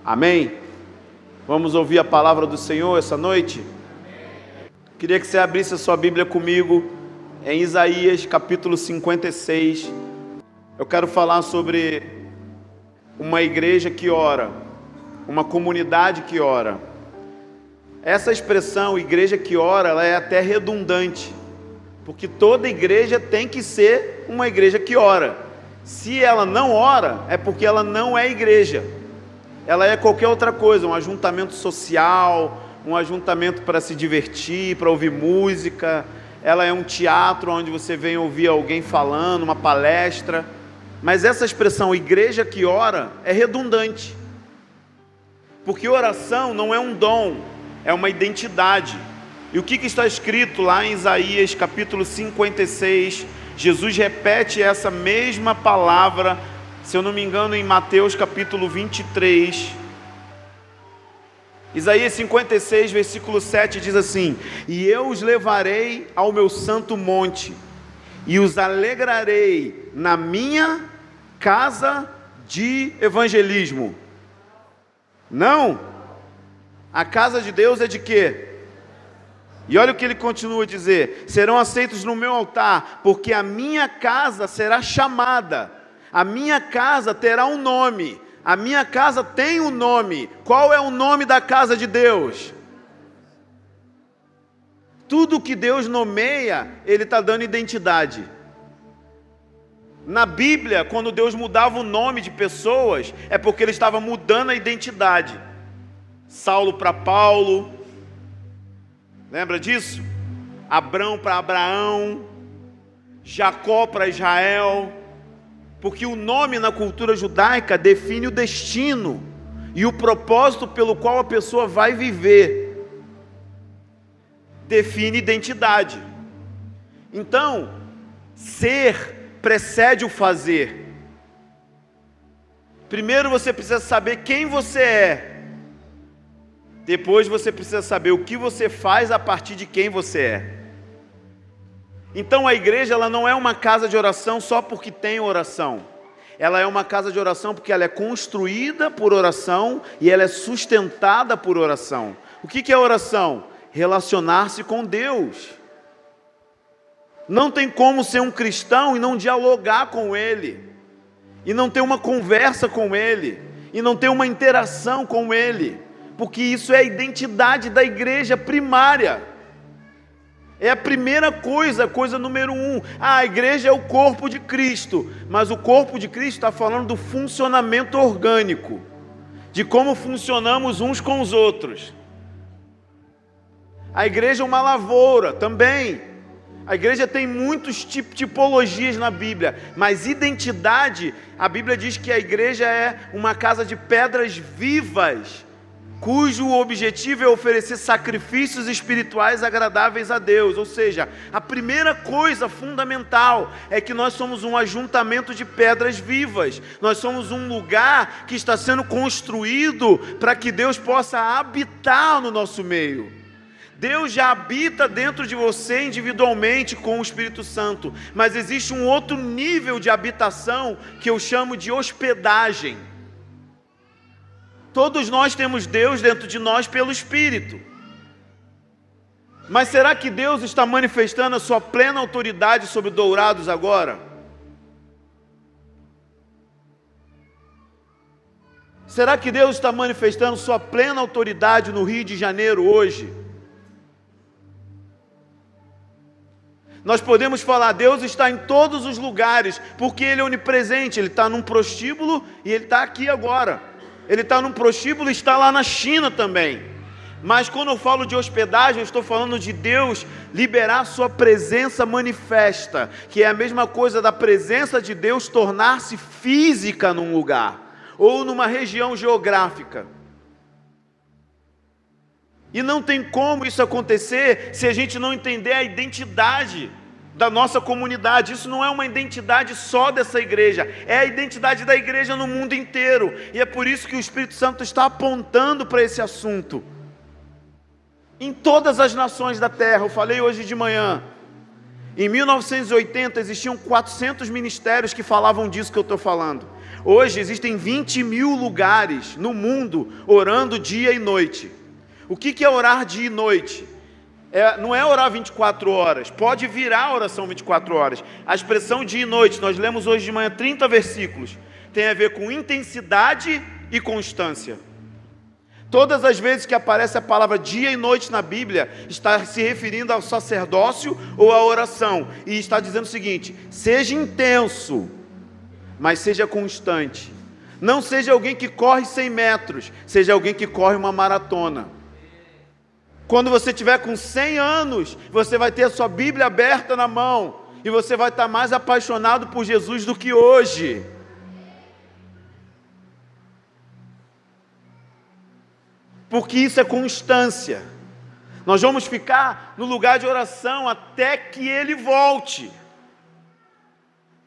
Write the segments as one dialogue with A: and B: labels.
A: Amém? Vamos ouvir a palavra do Senhor essa noite? Queria que você abrisse a sua Bíblia comigo em Isaías capítulo 56. Eu quero falar sobre uma igreja que ora, uma comunidade que ora. Essa expressão, igreja que ora, ela é até redundante, porque toda igreja tem que ser uma igreja que ora. Se ela não ora, é porque ela não é igreja. Ela é qualquer outra coisa, um ajuntamento social, um ajuntamento para se divertir, para ouvir música. Ela é um teatro onde você vem ouvir alguém falando, uma palestra. Mas essa expressão, igreja que ora, é redundante. Porque oração não é um dom, é uma identidade. E o que está escrito lá em Isaías capítulo 56? Jesus repete essa mesma palavra, se eu não me engano, em Mateus capítulo 23. Isaías 56, versículo 7 diz assim: E eu os levarei ao meu santo monte, e os alegrarei na minha casa de evangelismo. Não, a casa de Deus é de quê? E olha o que ele continua a dizer: serão aceitos no meu altar, porque a minha casa será chamada, a minha casa terá um nome, a minha casa tem um nome. Qual é o nome da casa de Deus? Tudo que Deus nomeia, Ele está dando identidade. Na Bíblia, quando Deus mudava o nome de pessoas, é porque Ele estava mudando a identidade. Saulo para Paulo, lembra disso? Abrão para Abraão, Jacó para Israel. Porque o nome na cultura judaica define o destino e o propósito pelo qual a pessoa vai viver. Define identidade. Então, ser precede o fazer. Primeiro você precisa saber quem você é. Depois você precisa saber o que você faz a partir de quem você é. Então a igreja, ela não é uma casa de oração só porque tem oração. Ela é uma casa de oração porque ela é construída por oração e ela é sustentada por oração. O que é oração? Relacionar-se com Deus. Não tem como ser um cristão e não dialogar com Ele, e não ter uma conversa com Ele, e não ter uma interação com Ele, porque isso é a identidade da igreja primária. É a primeira coisa, coisa número 1. A igreja é o corpo de Cristo, mas o corpo de Cristo está falando do funcionamento orgânico, de como funcionamos uns com os outros. A igreja é uma lavoura também. A igreja tem muitos tipologias na Bíblia, mas identidade, a Bíblia diz que a igreja é uma casa de pedras vivas, cujo objetivo é oferecer sacrifícios espirituais agradáveis a Deus. Ou seja, a primeira coisa fundamental é que nós somos um ajuntamento de pedras vivas. Nós somos um lugar que está sendo construído para que Deus possa habitar no nosso meio. Deus já habita dentro de você individualmente com o Espírito Santo, mas existe um outro nível de habitação que eu chamo de hospedagem. Todos nós temos Deus dentro de nós pelo Espírito. Mas será que Deus está manifestando a sua plena autoridade sobre Dourados agora? Será que Deus está manifestando sua plena autoridade no Rio de Janeiro hoje? Nós podemos falar, Deus está em todos os lugares, porque Ele é onipresente. Ele está num prostíbulo e Ele está aqui agora. Ele está num prostíbulo e está lá na China também. Mas quando eu falo de hospedagem, eu estou falando de Deus liberar sua presença manifesta, que é a mesma coisa da presença de Deus tornar-se física num lugar, ou numa região geográfica. E não tem como isso acontecer se a gente não entender a identidade da nossa comunidade. Isso não é uma identidade só dessa igreja, é a identidade da igreja no mundo inteiro. E é por isso que o Espírito Santo está apontando para esse assunto. Em todas as nações da terra, eu falei hoje de manhã, Em 1980 existiam 400 ministérios que falavam disso que eu estou falando. Hoje existem 20 mil lugares no mundo orando dia e noite. O que é orar dia e noite? Não é orar 24 horas, pode virar a oração 24 horas. A expressão dia e noite, nós lemos hoje de manhã 30 versículos, tem a ver com intensidade e constância. Todas as vezes que aparece a palavra dia e noite na Bíblia, está se referindo ao sacerdócio ou à oração, e está dizendo o seguinte: seja intenso, mas seja constante. Não seja alguém que corre 100 metros, seja alguém que corre uma maratona. Quando você tiver com 100 anos, você vai ter a sua Bíblia aberta na mão, e você vai estar mais apaixonado por Jesus do que hoje. Porque isso é constância. Nós vamos ficar no lugar de oração até que Ele volte.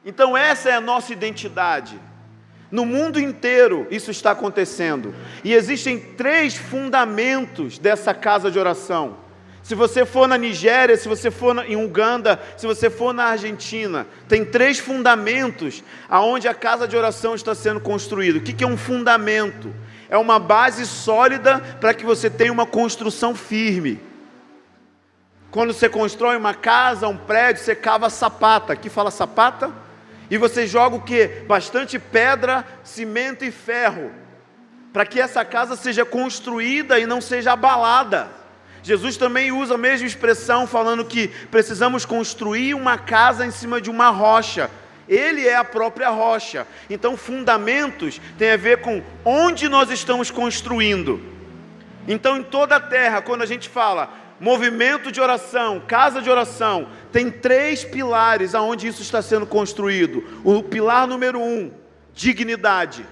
A: Então essa é a nossa identidade. No mundo inteiro isso está acontecendo. E existem 3 fundamentos dessa casa de oração. Se você for na Nigéria, se você for em Uganda, se você for na Argentina, tem 3 fundamentos aonde a casa de oração está sendo construída. O que é um fundamento? É uma base sólida para que você tenha uma construção firme. Quando você constrói uma casa, um prédio, você cava sapata. Aqui fala sapata. E você joga o quê? Bastante pedra, cimento e ferro. Para que essa casa seja construída e não seja abalada. Jesus também usa a mesma expressão, falando que precisamos construir uma casa em cima de uma rocha. Ele é a própria rocha. Então fundamentos tem a ver com onde nós estamos construindo. Então em toda a terra, quando a gente fala movimento de oração, casa de oração, tem 3 pilares aonde isso está sendo construído. O pilar número 1, dignidade.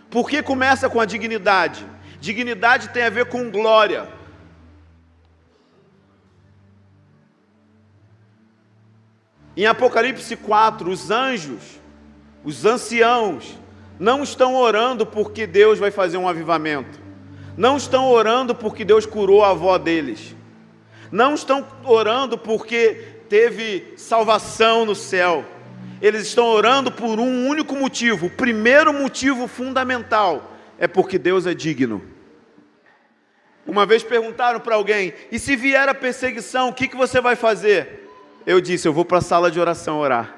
A: Por que começa com a dignidade? Dignidade tem a ver com glória. Em Apocalipse 4, os anjos, os anciãos, não estão orando porque Deus vai fazer um avivamento. Não estão orando porque Deus curou a avó deles. Não estão orando porque teve salvação no céu. Eles estão orando por um único motivo. O primeiro motivo fundamental é porque Deus é digno. Uma vez perguntaram para alguém: e se vier a perseguição, o que você vai fazer? Eu disse: eu vou para a sala de oração orar,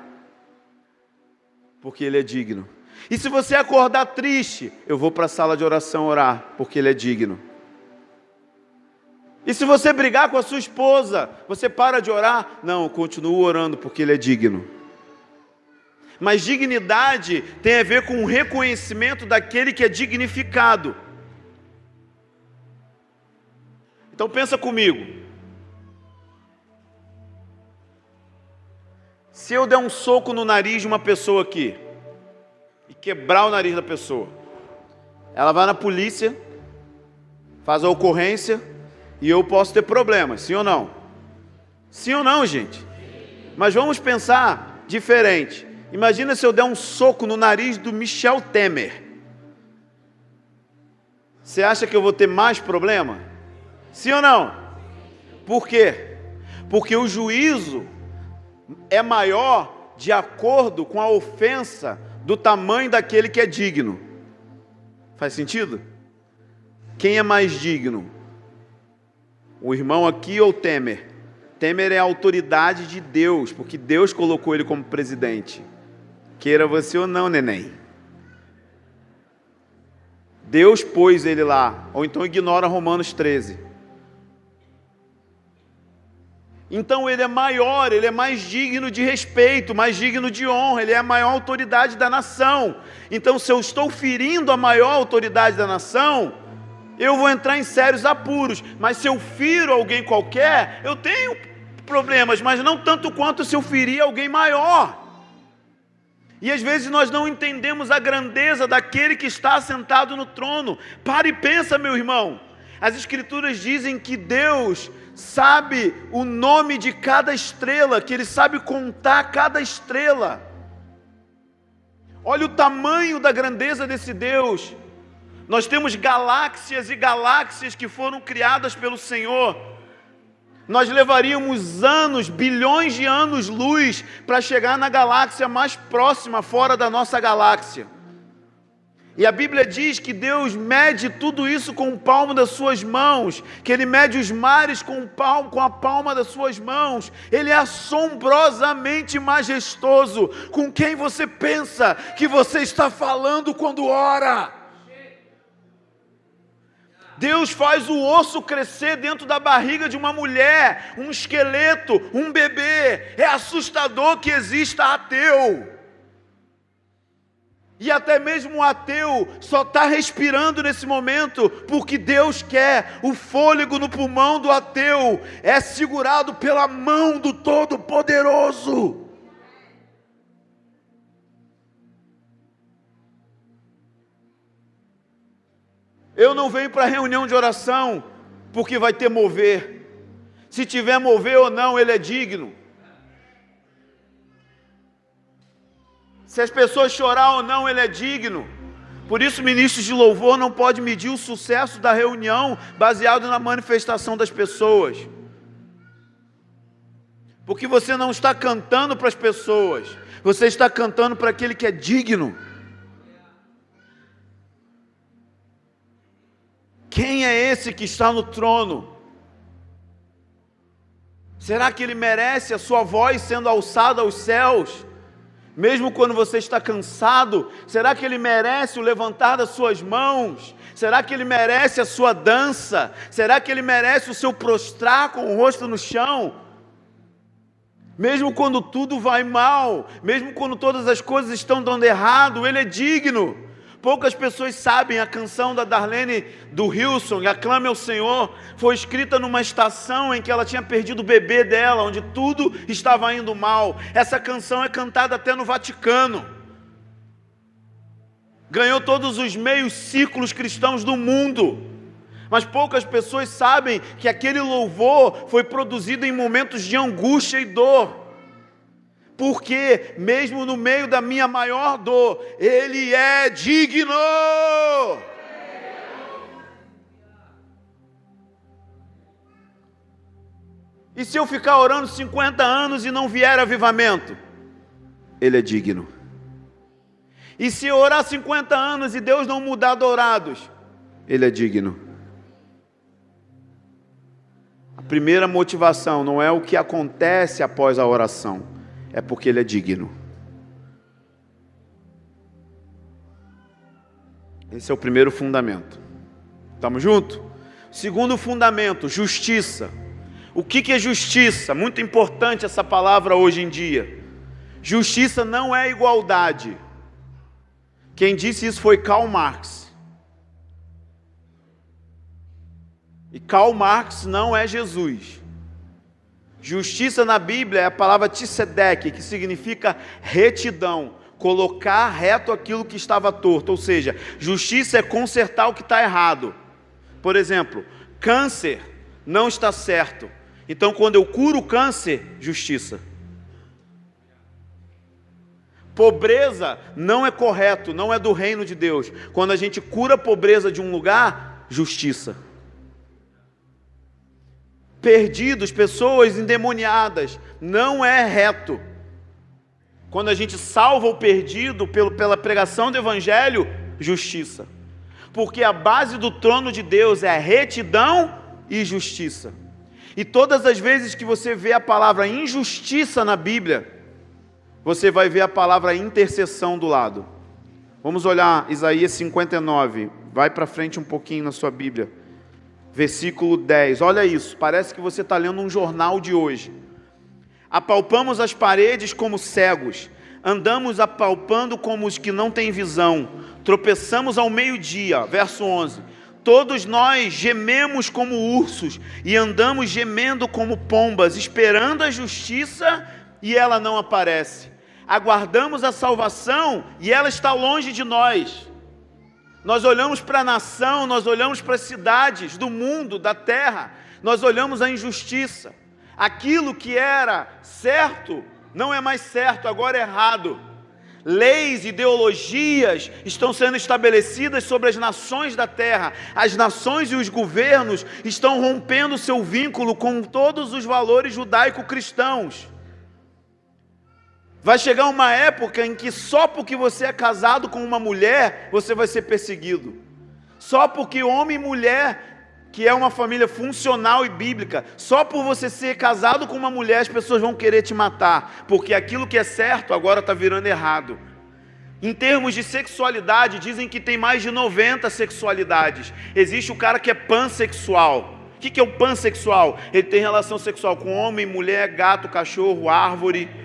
A: porque Ele é digno. E se você acordar triste, eu vou para a sala de oração orar, porque Ele é digno. E se você brigar com a sua esposa, você para de orar? Não, eu continuo orando, porque Ele é digno. Mas dignidade tem a ver com o reconhecimento daquele que é dignificado. Então pensa comigo. Se eu der um soco no nariz de uma pessoa aqui, e quebrar o nariz da pessoa, ela vai na polícia, faz a ocorrência, e eu posso ter problemas, sim ou não? Sim ou não, gente? Mas vamos pensar diferente. Imagina se eu der um soco no nariz do Michel Temer. Você acha que eu vou ter mais problema? Sim ou não? Por quê? Porque o juízo é maior de acordo com a ofensa do tamanho daquele que é digno. Faz sentido? Quem é mais digno? O irmão aqui ou Temer? Temer é a autoridade de Deus, porque Deus colocou ele como presidente. Queira você ou não, neném. Deus pôs ele lá, ou então ignora Romanos 13. Então ele é maior, ele é mais digno de respeito, mais digno de honra, ele é a maior autoridade da nação. Então se eu estou ferindo a maior autoridade da nação, eu vou entrar em sérios apuros. Mas se eu firo alguém qualquer, eu tenho problemas, mas não tanto quanto se eu ferir alguém maior. E às vezes nós não entendemos a grandeza daquele que está sentado no trono. Para e pensa, meu irmão. As escrituras dizem que Deus sabe o nome de cada estrela, que Ele sabe contar cada estrela. Olha o tamanho da grandeza desse Deus. Nós temos galáxias e galáxias que foram criadas pelo Senhor. Nós levaríamos anos, bilhões de anos-luz para chegar na galáxia mais próxima, fora da nossa galáxia. E a Bíblia diz que Deus mede tudo isso com o palmo das suas mãos, que Ele mede os mares com a palma das suas mãos. Ele é assombrosamente majestoso. Com quem você pensa que você está falando quando ora? Deus faz o osso crescer dentro da barriga de uma mulher, um esqueleto, um bebê. É assustador que exista ateu. E até mesmo o ateu só está respirando nesse momento porque Deus quer. O fôlego no pulmão do ateu é segurado pela mão do Todo-Poderoso. Eu não venho para reunião de oração porque vai ter mover. Se tiver mover ou não, Ele é digno. Se as pessoas chorar ou não, Ele é digno. Por isso, ministros de louvor não podem medir o sucesso da reunião baseado na manifestação das pessoas. Porque você não está cantando para as pessoas, você está cantando para aquele que é digno. Quem é esse que está no trono? Será que Ele merece a sua voz sendo alçada aos céus? Mesmo quando você está cansado, será que Ele merece o levantar das suas mãos? Será que Ele merece a sua dança? Será que Ele merece o seu prostrar com o rosto no chão? Mesmo quando tudo vai mal, mesmo quando todas as coisas estão dando errado, Ele é digno. Poucas pessoas sabem, a canção da Darlene do Hilson, Aclame ao Senhor, foi escrita numa estação em que ela tinha perdido o bebê dela, onde tudo estava indo mal. Essa canção é cantada até no Vaticano. Ganhou todos os meios círculos cristãos do mundo. Mas poucas pessoas sabem que aquele louvor foi produzido em momentos de angústia e dor. Porque, mesmo no meio da minha maior dor, Ele é digno. E se eu ficar orando 50 anos e não vier avivamento? Ele é digno. E se eu orar 50 anos e Deus não mudar adorados? Ele é digno. A primeira motivação não é o que acontece após a oração. É porque Ele é digno. Esse é o primeiro fundamento. Estamos juntos? Segundo fundamento, justiça. O que é justiça? Muito importante essa palavra hoje em dia. Justiça não é igualdade. Quem disse isso foi Karl Marx. E Karl Marx não é Jesus. Justiça na Bíblia é a palavra tsedek, que significa retidão, colocar reto aquilo que estava torto. Ou seja, justiça é consertar o que está errado. Por exemplo, câncer não está certo. Então, quando eu curo o câncer, justiça. Pobreza não é correto, não é do reino de Deus. Quando a gente cura a pobreza de um lugar, justiça. Perdidos, pessoas endemoniadas, não é reto. Quando a gente salva o perdido pela pregação do Evangelho, justiça. Porque a base do trono de Deus é retidão e justiça. E todas as vezes que você vê a palavra injustiça na Bíblia, você vai ver a palavra intercessão do lado. Vamos olhar Isaías 59, vai para frente um pouquinho na sua Bíblia. Versículo 10, olha isso, parece que você está lendo um jornal de hoje. Apalpamos as paredes como cegos, andamos apalpando como os que não têm visão, tropeçamos ao meio-dia, verso 11. Todos nós gememos como ursos e andamos gemendo como pombas, esperando a justiça e ela não aparece. Aguardamos a salvação e ela está longe de nós. Nós olhamos para a nação, nós olhamos para as cidades do mundo, da terra, nós olhamos a injustiça. Aquilo que era certo, não é mais certo, agora é errado. Leis, ideologias estão sendo estabelecidas sobre as nações da terra. As nações e os governos estão rompendo seu vínculo com todos os valores judaico-cristãos. Vai chegar uma época em que só porque você é casado com uma mulher, você vai ser perseguido. Só porque homem e mulher, que é uma família funcional e bíblica, só por você ser casado com uma mulher, as pessoas vão querer te matar, porque aquilo que é certo agora está virando errado. Em termos de sexualidade, dizem que tem mais de 90 sexualidades. Existe o cara que é pansexual. O que é o pansexual? Ele tem relação sexual com homem, mulher, gato, cachorro, árvore.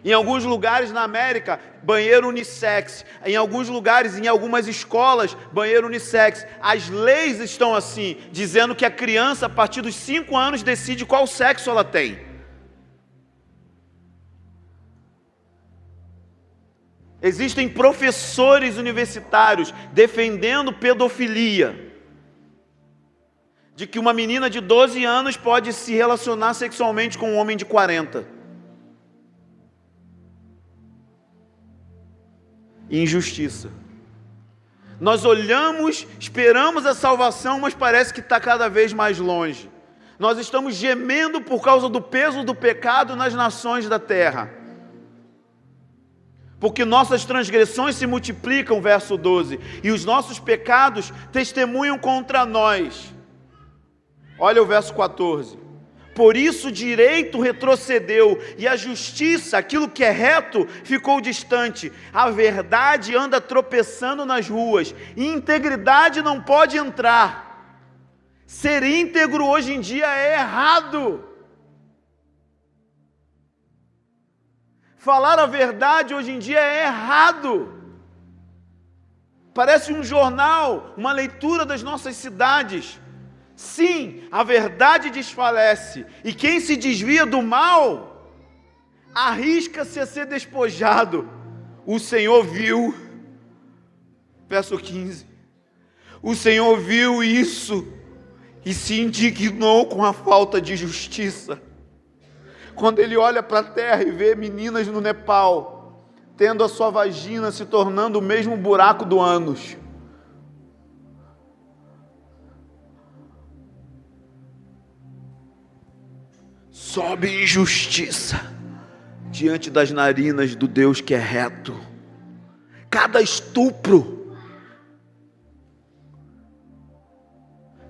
A: Em alguns lugares na América, banheiro unissex. Em alguns lugares, em algumas escolas, banheiro unissex. As leis estão assim, dizendo que a criança, a partir dos 5 anos, decide qual sexo ela tem. Existem professores universitários defendendo pedofilia. De que uma menina de 12 anos pode se relacionar sexualmente com um homem de 40. Injustiça. Nós olhamos, esperamos a salvação, mas parece que está cada vez mais longe. Nós estamos gemendo por causa do peso do pecado nas nações da terra. Porque nossas transgressões se multiplicam, verso 12, e os nossos pecados testemunham contra nós. Olha o verso 14. Por isso o direito retrocedeu e a justiça, aquilo que é reto, ficou distante. A verdade anda tropeçando nas ruas e integridade não pode entrar. Ser íntegro hoje em dia é errado. Falar a verdade hoje em dia é errado. Parece um jornal, uma leitura das nossas cidades. Sim, a verdade desfalece, e quem se desvia do mal, arrisca-se a ser despojado. O Senhor viu, verso 15, o Senhor viu isso, e se indignou com a falta de justiça. Quando Ele olha para a terra e vê meninas no Nepal, tendo a sua vagina se tornando o mesmo buraco do ânus, sobe injustiça diante das narinas do Deus que é reto. Cada estupro,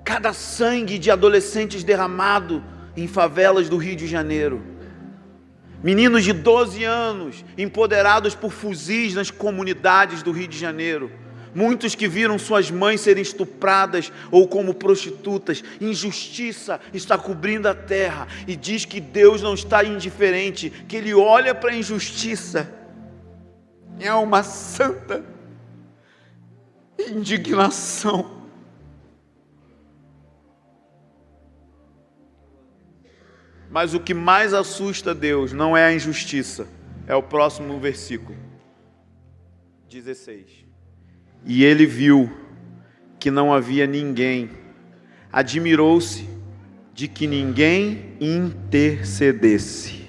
A: cada sangue de adolescentes derramado em favelas do Rio de Janeiro. Meninos de 12 anos empoderados por fuzis nas comunidades do Rio de Janeiro. Muitos que viram suas mães serem estupradas ou como prostitutas. Injustiça está cobrindo a terra e diz que Deus não está indiferente, que Ele olha para a injustiça. É uma santa indignação. Mas o que mais assusta Deus não é a injustiça, é o próximo versículo 16. E ele viu que não havia ninguém, admirou-se de que ninguém intercedesse.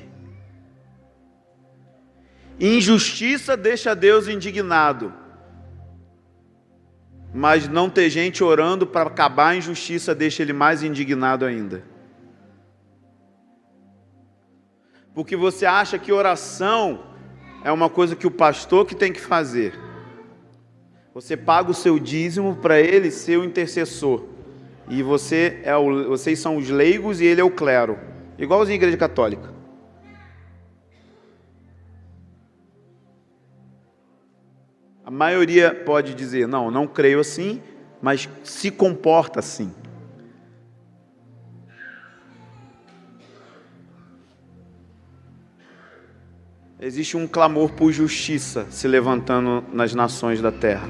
A: Injustiça deixa Deus indignado, mas não ter gente orando para acabar a injustiça deixa Ele mais indignado ainda. Porque você acha que oração é uma coisa que o pastor que tem que fazer. Você paga o seu dízimo para ele ser o intercessor. E vocês são os leigos e ele é o clero. Igualzinho a igreja católica. A maioria pode dizer, não creio assim, mas se comporta assim. Existe um clamor por justiça se levantando nas nações da terra.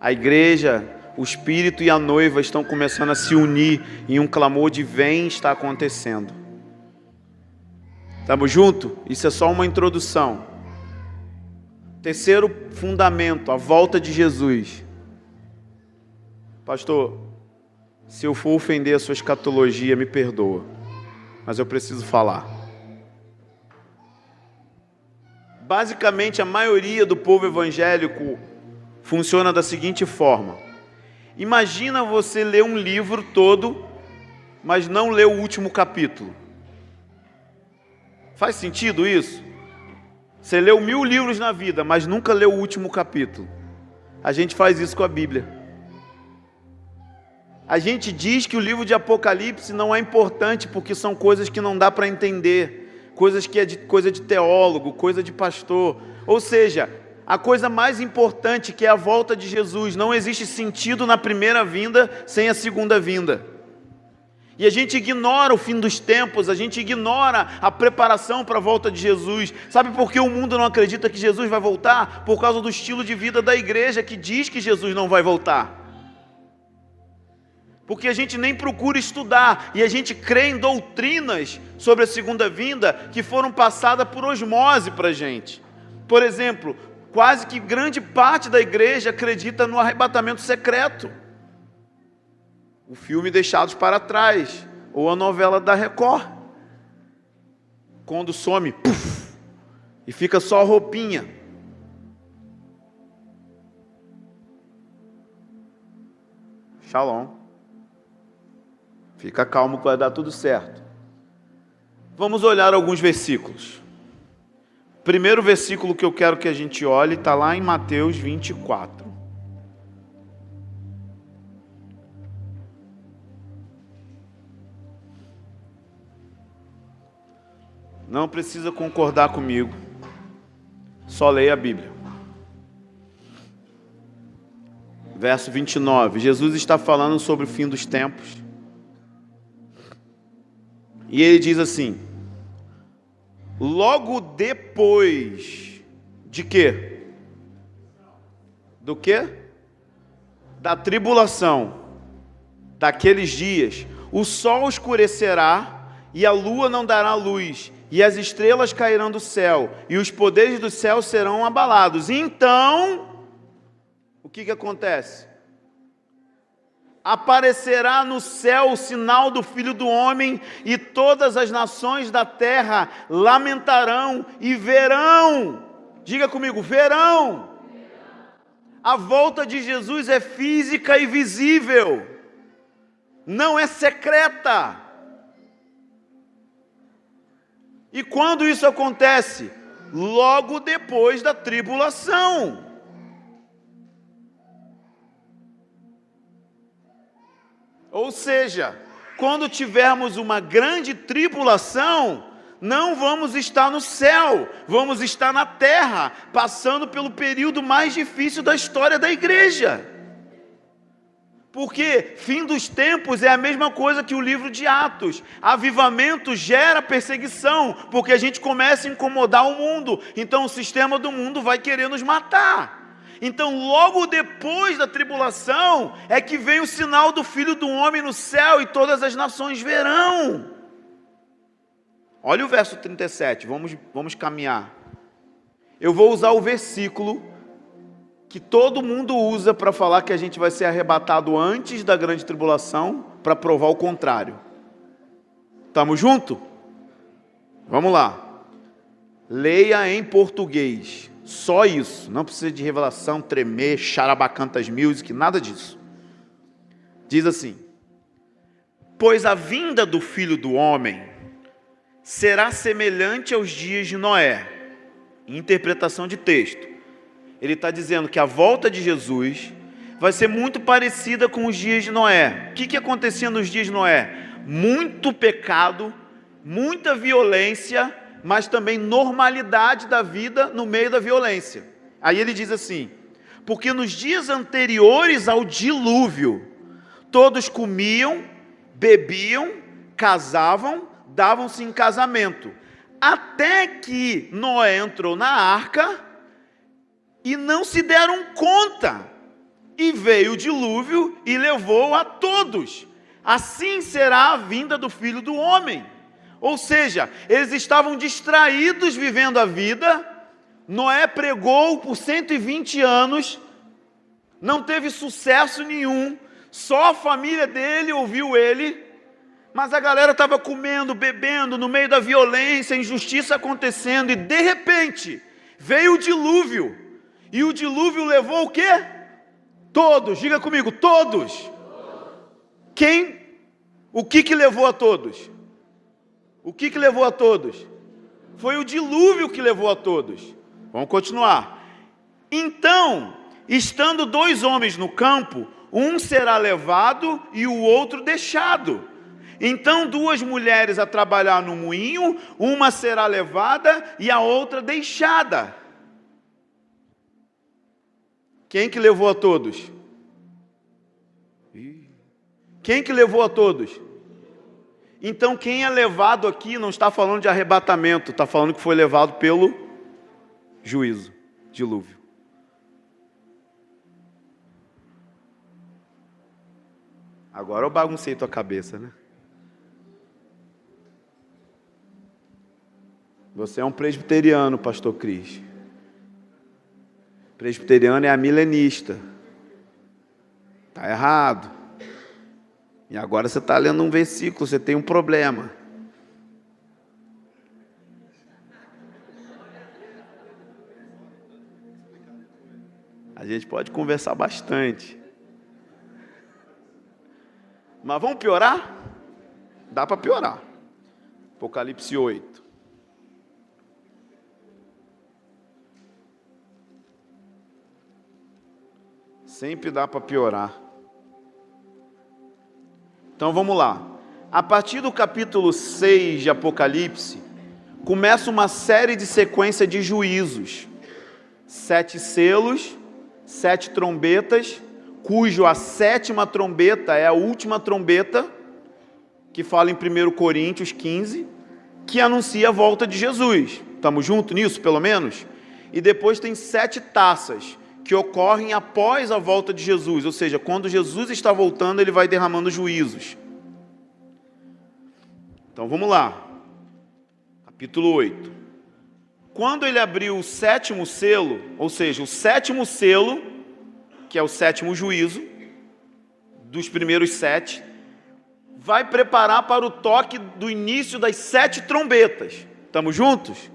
A: A igreja, o Espírito e a noiva estão começando a se unir em um clamor de vem está acontecendo. Estamos juntos? Isso é só uma introdução. Terceiro fundamento, a volta de Jesus. Pastor, se eu for ofender a sua escatologia, me perdoa, mas eu preciso falar. Basicamente, a maioria do povo evangélico funciona da seguinte forma: imagina você ler um livro todo, mas não ler o último capítulo. Faz sentido isso? Você leu 1000 livros na vida, mas nunca leu o último capítulo. A gente faz isso com a Bíblia. A gente diz que o livro de Apocalipse não é importante porque são coisas que não dá para entender, coisas que é coisa de teólogo, coisa de pastor. Ou seja, a coisa mais importante, que é a volta de Jesus, não existe sentido na primeira vinda sem a segunda vinda. E a gente ignora o fim dos tempos, a gente ignora a preparação para a volta de Jesus. Sabe por que o mundo não acredita que Jesus vai voltar? Por causa do estilo de vida da igreja que diz que Jesus não vai voltar. Porque a gente nem procura estudar e a gente crê em doutrinas sobre a segunda vinda que foram passadas por osmose para a gente. Por exemplo, quase que grande parte da igreja acredita no arrebatamento secreto. O filme Deixados para Trás, ou a novela da Record. Quando some, puff, e fica só a roupinha. Shalom. Fica calmo que vai dar tudo certo. Vamos olhar alguns versículos. O primeiro versículo que eu quero que a gente olhe está lá em Mateus 24. Não precisa concordar comigo, só leia a Bíblia. Verso 29, Jesus está falando sobre o fim dos tempos. E ele diz assim: logo depois de quê? Do quê? Da tribulação, daqueles dias, o sol escurecerá e a lua não dará luz, e as estrelas cairão do céu, e os poderes do céu serão abalados. Então, o que acontece? Aparecerá no céu o sinal do Filho do Homem, e todas as nações da terra lamentarão e verão. Diga comigo, verão. A volta de Jesus é física e visível, não é secreta. E quando isso acontece? Logo depois da tribulação. Ou seja, quando tivermos uma grande tribulação, não vamos estar no céu, vamos estar na terra, passando pelo período mais difícil da história da igreja. Porque fim dos tempos é a mesma coisa que o livro de Atos. Avivamento gera perseguição, porque a gente começa a incomodar o mundo. Então o sistema do mundo vai querer nos matar. Então logo depois da tribulação é que vem o sinal do Filho do Homem no céu e todas as nações verão. Olha o verso 37, vamos caminhar. Eu vou usar o versículo que todo mundo usa para falar que a gente vai ser arrebatado antes da grande tribulação, para provar o contrário. Estamos juntos? Vamos lá. Leia em português. Só isso. Não precisa de revelação, tremer, charabacantas music, nada disso. Diz assim: pois a vinda do Filho do Homem será semelhante aos dias de Noé. Interpretação de texto. Ele está dizendo que a volta de Jesus vai ser muito parecida com os dias de Noé. O que acontecia nos dias de Noé? Muito pecado, muita violência, mas também normalidade da vida no meio da violência. Aí ele diz assim: porque nos dias anteriores ao dilúvio, todos comiam, bebiam, casavam, davam-se em casamento, até que Noé entrou na arca e não se deram conta, e veio o dilúvio e levou a todos. Assim será a vinda do Filho do Homem. Ou seja, eles estavam distraídos vivendo a vida. Noé pregou por 120 anos, não teve sucesso nenhum, só a família dele ouviu ele, mas a galera estava comendo, bebendo, no meio da violência, injustiça acontecendo, e de repente Veio o dilúvio. E o dilúvio levou o quê? Todos. Diga comigo, todos. Quem? O que levou a todos? O que levou a todos? Foi o dilúvio que levou a todos. Vamos continuar. Então, estando 2 homens no campo, um será levado e o outro deixado. Então 2 mulheres a trabalhar no moinho, uma será levada e a outra deixada. Quem que levou a todos? Quem que levou a todos? Então quem é levado aqui não está falando de arrebatamento, está falando que foi levado pelo juízo, dilúvio. Agora eu baguncei tua cabeça, né? Você é um presbiteriano, pastor Cris. Presbiteriano é a milenista. Está errado. E agora você está lendo um versículo, você tem um problema. A gente pode conversar bastante. Mas vamos piorar? Dá para piorar. Apocalipse 8. Sempre dá para piorar. Então vamos lá. A partir do capítulo 6 de Apocalipse, começa uma série de sequência de juízos. 7 selos, 7 trombetas, cujo a 7ª trombeta é a última trombeta, que fala em 1 Coríntios 15, que anuncia a volta de Jesus. Estamos juntos nisso, pelo menos? E depois tem 7 taças, que ocorrem após a volta de Jesus, ou seja, quando Jesus está voltando, ele vai derramando juízos. Então vamos lá, capítulo 8. Quando ele abriu o 7º selo, ou seja, o 7º selo, que é o 7º juízo, dos primeiros 7, vai preparar para o toque do início das 7 trombetas. Estamos juntos?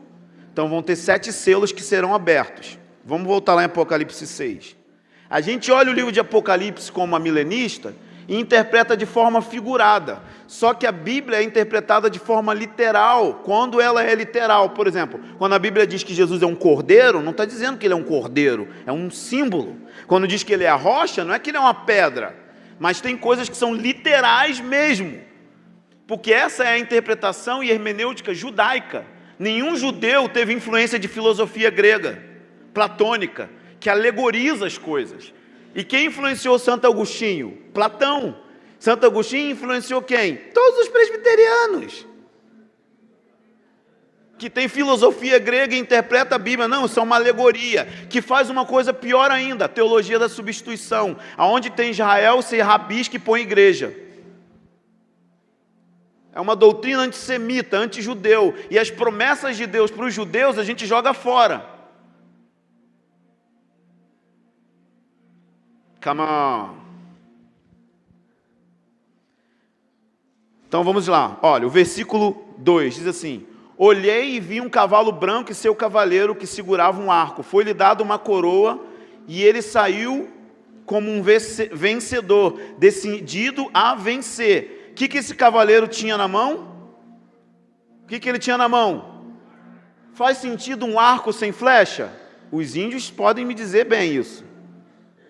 A: Então vão ter 7 selos que serão abertos. Vamos voltar lá em Apocalipse 6. A gente olha o livro de Apocalipse como uma milenista e interpreta de forma figurada. Só que a Bíblia é interpretada de forma literal, quando ela é literal. Por exemplo, quando a Bíblia diz que Jesus é um cordeiro, não está dizendo que ele é um cordeiro, é um símbolo. Quando diz que ele é a rocha, não é que ele é uma pedra, mas tem coisas que são literais mesmo. Porque essa é a interpretação e hermenêutica judaica. Nenhum judeu teve influência de filosofia grega, platônica, que alegoriza as coisas. E quem influenciou Santo Agostinho? Platão. Santo Agostinho influenciou quem? Todos os presbiterianos, que tem filosofia grega e interpreta a Bíblia. Não, isso é uma alegoria, que faz uma coisa pior ainda, a teologia da substituição, aonde tem Israel, se rabisca e põe igreja. É uma doutrina antissemita, antijudeu, e as promessas de Deus para os judeus a gente joga fora. Come on. Então vamos lá. Olha, o versículo 2 diz assim: olhei e vi um cavalo branco e seu cavaleiro que segurava um arco. Foi-lhe dado uma coroa e ele saiu como um vencedor, decidido a vencer. O que esse cavaleiro tinha na mão? O que ele tinha na mão? Faz sentido um arco sem flecha? Os índios podem me dizer bem isso.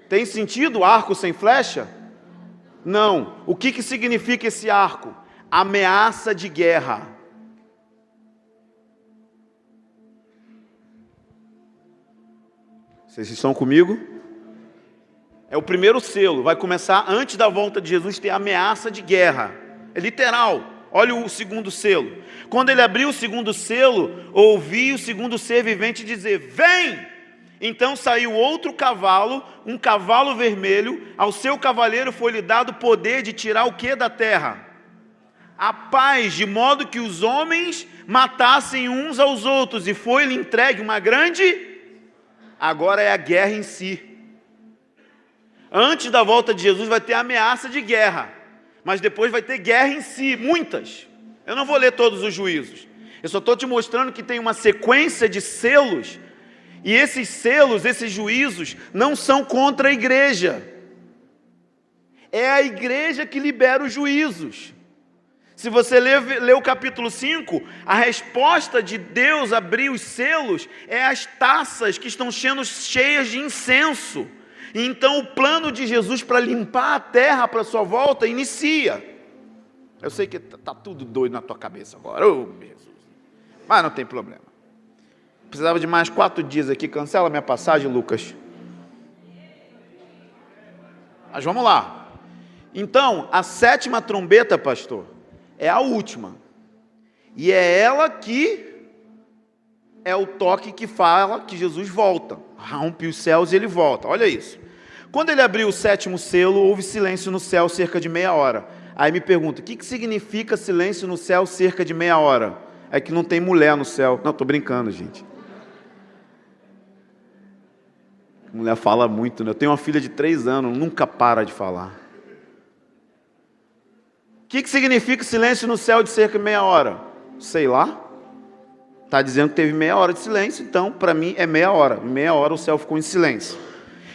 A: Tem sentido arco sem flecha? Não. O que significa esse arco? Ameaça de guerra. Vocês estão comigo? É o primeiro selo. Vai começar antes da volta de Jesus, ter ameaça de guerra. É literal. Olha o segundo selo. Quando ele abriu o segundo selo, ouvi o segundo ser vivente dizer: vem! Então saiu outro cavalo, um cavalo vermelho. Ao seu cavaleiro foi-lhe dado poder de tirar o que da terra? A paz, de modo que os homens matassem uns aos outros, e foi-lhe entregue uma grande... Agora é a guerra em si. Antes da volta de Jesus vai ter ameaça de guerra, mas depois vai ter guerra em si, muitas. Eu não vou ler todos os juízos, eu só estou te mostrando que tem uma sequência de selos E esses selos, esses juízos, não são contra a igreja. É a igreja que libera os juízos. Se você ler o capítulo 5, a resposta de Deus abrir os selos é as taças que estão sendo cheias de incenso. E então o plano de Jesus para limpar a terra para a sua volta inicia. Eu sei que está tudo doido na tua cabeça agora, oh, Jesus. Mas não tem problema. Precisava de mais 4 dias aqui, cancela minha passagem, Lucas. Mas vamos lá. Então, a 7ª trombeta, pastor, é a última. E é ela que é o toque que fala que Jesus volta. Rompe os céus e ele volta. Olha isso. Quando ele abriu o 7º selo, houve silêncio no céu cerca de meia hora. Aí me pergunta, o que significa silêncio no céu cerca de meia hora? É que não tem mulher no céu. Não, estou brincando, gente. A mulher fala muito, né? Eu tenho uma filha de 3 anos, nunca para de falar. O que significa silêncio no céu de cerca de meia hora? Sei lá. Está dizendo que teve meia hora de silêncio, então para mim é meia hora. Em meia hora o céu ficou em silêncio.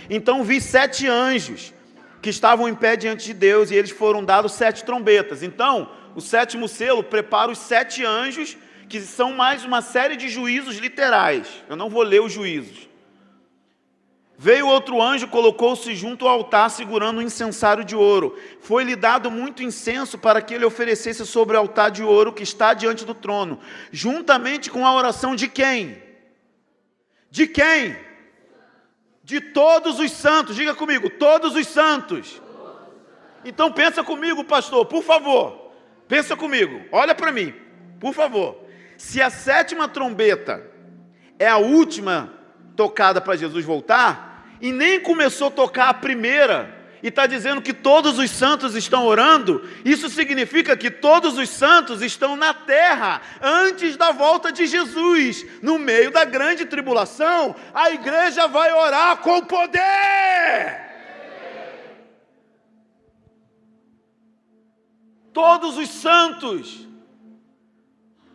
A: Então vi 7 anjos que estavam em pé diante de Deus e eles foram dados 7 trombetas. Então, o 7º selo prepara os 7 anjos, que são mais uma série de juízos literais. Eu não vou ler os juízos. Veio outro anjo, colocou-se junto ao altar, segurando um incensário de ouro. Foi-lhe dado muito incenso para que ele oferecesse sobre o altar de ouro que está diante do trono, juntamente com a oração de quem? De quem? De todos os santos. Diga comigo, todos os santos. Então pensa comigo, pastor, por favor. Pensa comigo, olha para mim, por favor. Se a 7ª trombeta é a última tocada para Jesus voltar, e nem começou a tocar a primeira, e está dizendo que todos os santos estão orando, isso significa que todos os santos estão na terra, antes da volta de Jesus. No meio da grande tribulação, a igreja vai orar com poder. Todos os santos,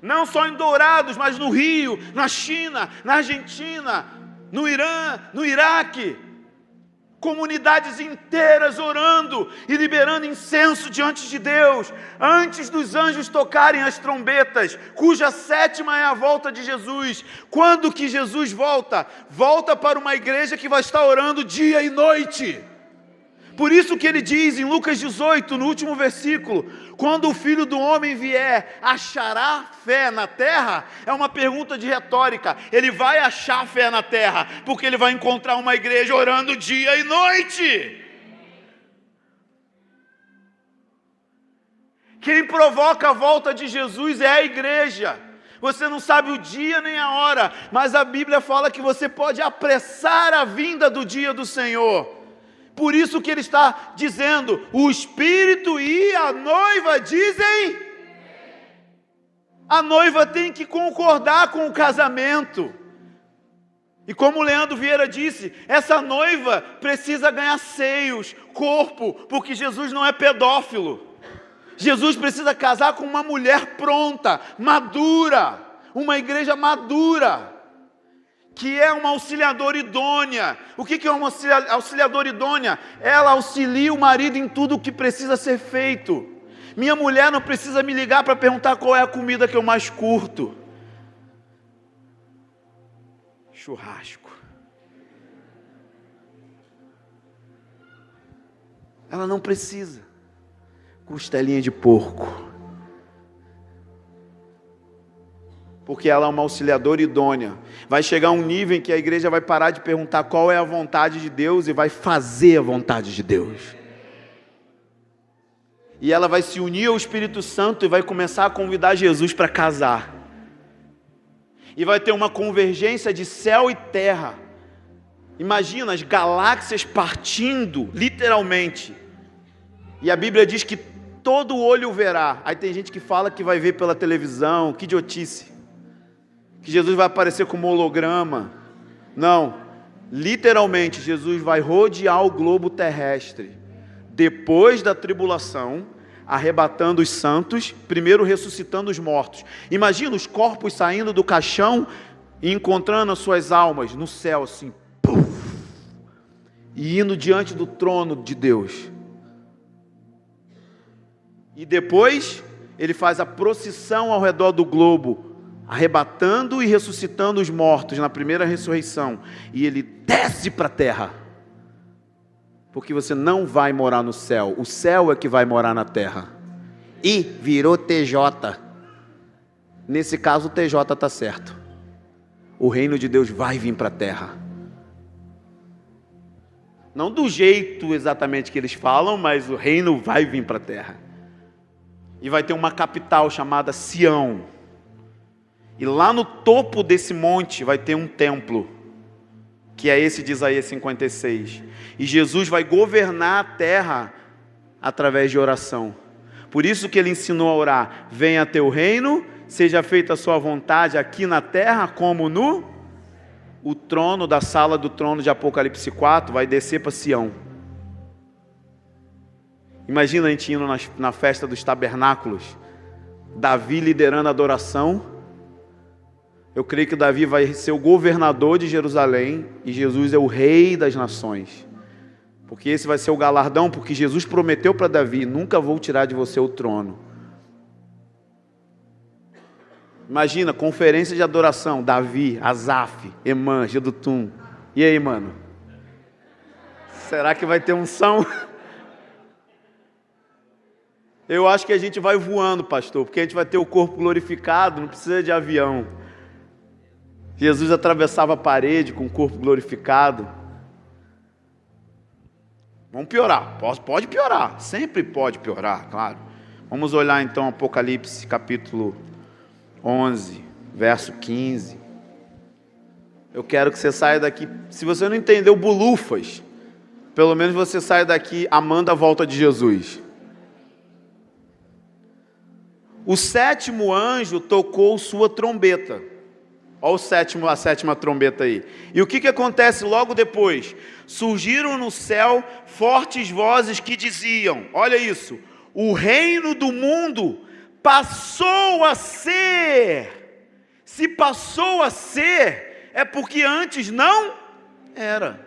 A: não só em Dourados, mas no Rio, na China, na Argentina, no Irã, no Iraque, comunidades inteiras orando e liberando incenso diante de Deus, antes dos anjos tocarem as trombetas, cuja 7ª é a volta de Jesus. Quando que Jesus volta? Volta para uma igreja que vai estar orando dia e noite. Por isso que ele diz em Lucas 18, no último versículo, quando o Filho do Homem vier, achará fé na terra? É uma pergunta de retórica. Ele vai achar fé na terra, porque ele vai encontrar uma igreja orando dia e noite. Quem provoca a volta de Jesus é a igreja. Você não sabe o dia nem a hora, mas a Bíblia fala que você pode apressar a vinda do dia do Senhor. Por isso que ele está dizendo, o Espírito e a noiva dizem, a noiva tem que concordar com o casamento. E como o Leandro Vieira disse, essa noiva precisa ganhar seios, corpo, porque Jesus não é pedófilo. Jesus precisa casar com uma mulher pronta, madura, uma igreja madura, que é uma auxiliadora idônea. O que é uma auxiliadora idônea? Ela auxilia o marido em tudo o que precisa ser feito. Minha mulher não precisa me ligar para perguntar qual é a comida que eu mais curto. Churrasco. Ela não precisa. Costelinha de porco. Porque ela é uma auxiliadora idônea. Vai chegar um nível em que a igreja vai parar de perguntar qual é a vontade de Deus e vai fazer a vontade de Deus. E ela vai se unir ao Espírito Santo e vai começar a convidar Jesus para casar. E vai ter uma convergência de céu e terra. Imagina as galáxias partindo, literalmente. E a Bíblia diz que todo olho verá. Aí tem gente que fala que vai ver pela televisão, que idiotice. Que Jesus vai aparecer como holograma. Não, literalmente Jesus vai rodear o globo terrestre, depois da tribulação, arrebatando os santos, primeiro ressuscitando os mortos. Imagina os corpos saindo do caixão, e encontrando as suas almas no céu, assim, puf, e indo diante do trono de Deus. E depois ele faz a procissão ao redor do globo, arrebatando e ressuscitando os mortos na primeira ressurreição. E ele desce para a terra, porque você não vai morar no céu, o céu é que vai morar na terra. E virou TJ. Nesse caso o TJ está certo. O reino de Deus vai vir para a terra. Não do jeito exatamente que eles falam, mas o reino vai vir para a terra. E vai ter uma capital chamada Sião. E lá no topo desse monte vai ter um templo, que é esse de Isaías 56. E Jesus vai governar a terra através de oração. Por isso que ele ensinou a orar: venha teu reino, seja feita a sua vontade aqui na terra como no... O trono da sala do trono de Apocalipse 4 vai descer para Sião. Imagina a gente indo na festa dos tabernáculos, Davi liderando a adoração. Eu creio que Davi vai ser o governador de Jerusalém e Jesus é o rei das nações. Porque esse vai ser o galardão, porque Jesus prometeu para Davi: nunca vou tirar de você o trono. Imagina, conferência de adoração, Davi, Asaf, Emã, Gedutum. E aí, mano? Será que vai ter unção? Eu acho que a gente vai voando, pastor, porque a gente vai ter o corpo glorificado, não precisa de avião. Jesus atravessava a parede com o corpo glorificado. Vamos piorar, pode piorar, sempre pode piorar, claro. Vamos olhar então Apocalipse capítulo 11, verso 15. Eu quero que você saia daqui, se você não entendeu bulufas, pelo menos você saia daqui amando a volta de Jesus. O sétimo anjo tocou sua trombeta. Olha a sétima trombeta aí. E o que acontece logo depois? Surgiram no céu fortes vozes que diziam, olha isso: o reino do mundo passou a ser. Se passou a ser, é porque antes não era.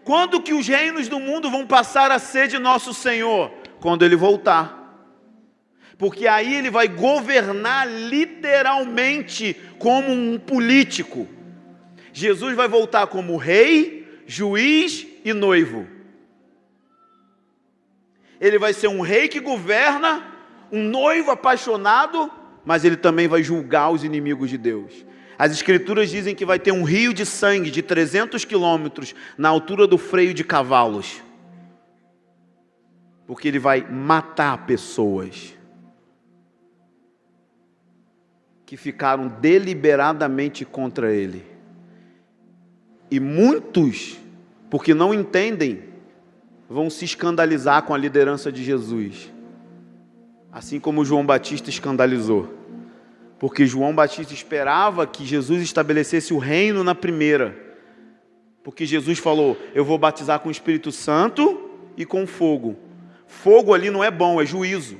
A: Quando que os reinos do mundo vão passar a ser de nosso Senhor? Quando Ele voltar. Porque aí Ele vai governar literalmente como um político. Jesus vai voltar como rei, juiz e noivo. Ele vai ser um rei que governa, um noivo apaixonado, mas Ele também vai julgar os inimigos de Deus. As escrituras dizem que vai ter um rio de sangue de 300 quilômetros na altura do freio de cavalos. Porque Ele vai matar pessoas que ficaram deliberadamente contra Ele. E muitos, porque não entendem, vão se escandalizar com a liderança de Jesus. Assim como João Batista escandalizou. Porque João Batista esperava que Jesus estabelecesse o reino na primeira. Porque Jesus falou: eu vou batizar com o Espírito Santo e com fogo. Fogo ali não é bom, é juízo.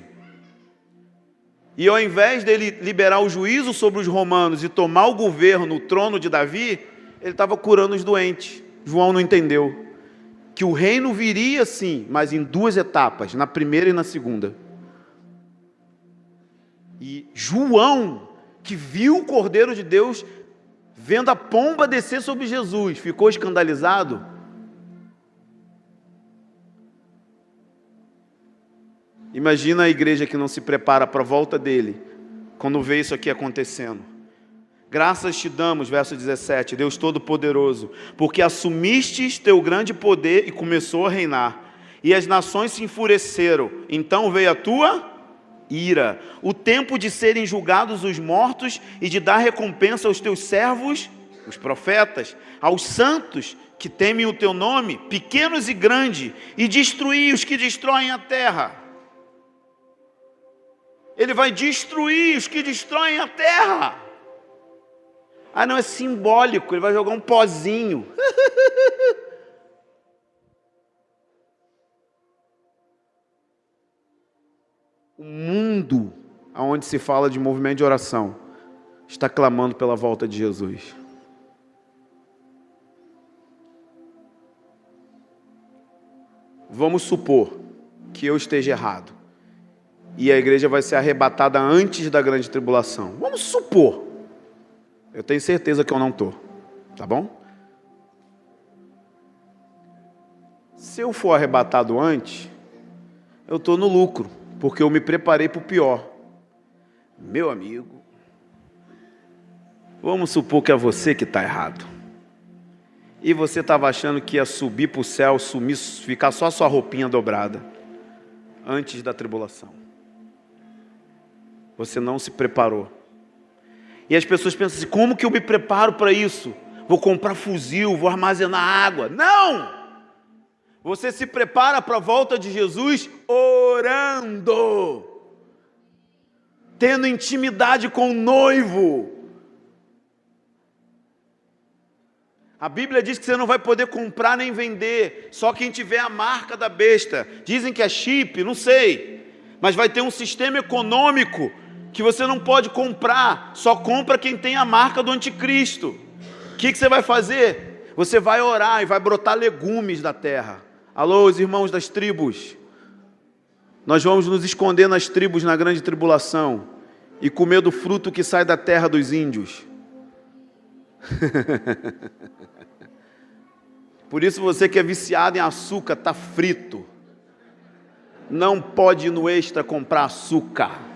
A: E ao invés dele liberar o juízo sobre os romanos e tomar o governo, o trono de Davi, ele estava curando os doentes. João não entendeu que o reino viria sim, mas em duas etapas, na primeira e na segunda. E João, que viu o Cordeiro de Deus vendo a pomba descer sobre Jesus, ficou escandalizado. Imagina a igreja que não se prepara para a volta dele, quando vê isso aqui acontecendo. Graças te damos, verso 17, Deus Todo-Poderoso, porque assumistes teu grande poder e começou a reinar, e as nações se enfureceram, então veio a tua ira, o tempo de serem julgados os mortos e de dar recompensa aos teus servos, os profetas, aos santos que temem o teu nome, pequenos e grandes, e destruir os que destroem a terra. Ele vai destruir os que destroem a terra. Ah, não, é simbólico, ele vai jogar um pozinho. O mundo onde se fala de movimento de oração está clamando pela volta de Jesus. Vamos supor que eu esteja errado e a igreja vai ser arrebatada antes da grande tribulação. Vamos supor. Eu tenho certeza que eu não estou. Tá bom? Se eu for arrebatado antes, eu estou no lucro, porque eu me preparei para o pior. Meu amigo, vamos supor que é você que está errado. E você estava achando que ia subir para o céu, sumir, ficar só a sua roupinha dobrada, antes da tribulação. Você não se preparou. E as pessoas pensam assim, como que eu me preparo para isso? Vou comprar fuzil, vou armazenar água. Não! Você se prepara para a volta de Jesus orando, tendo intimidade com o noivo. A Bíblia diz que você não vai poder comprar nem vender, só quem tiver a marca da besta. Dizem que é chip, não sei, mas vai ter um sistema econômico que você não pode comprar, só compra quem tem a marca do anticristo. O que você vai fazer? Você vai orar e vai brotar legumes da terra. Alô, os irmãos das tribos, nós vamos nos esconder nas tribos na grande tribulação e comer do fruto que sai da terra dos índios. Por isso você que é viciado em açúcar, está frito. Não pode ir no Extra comprar açúcar.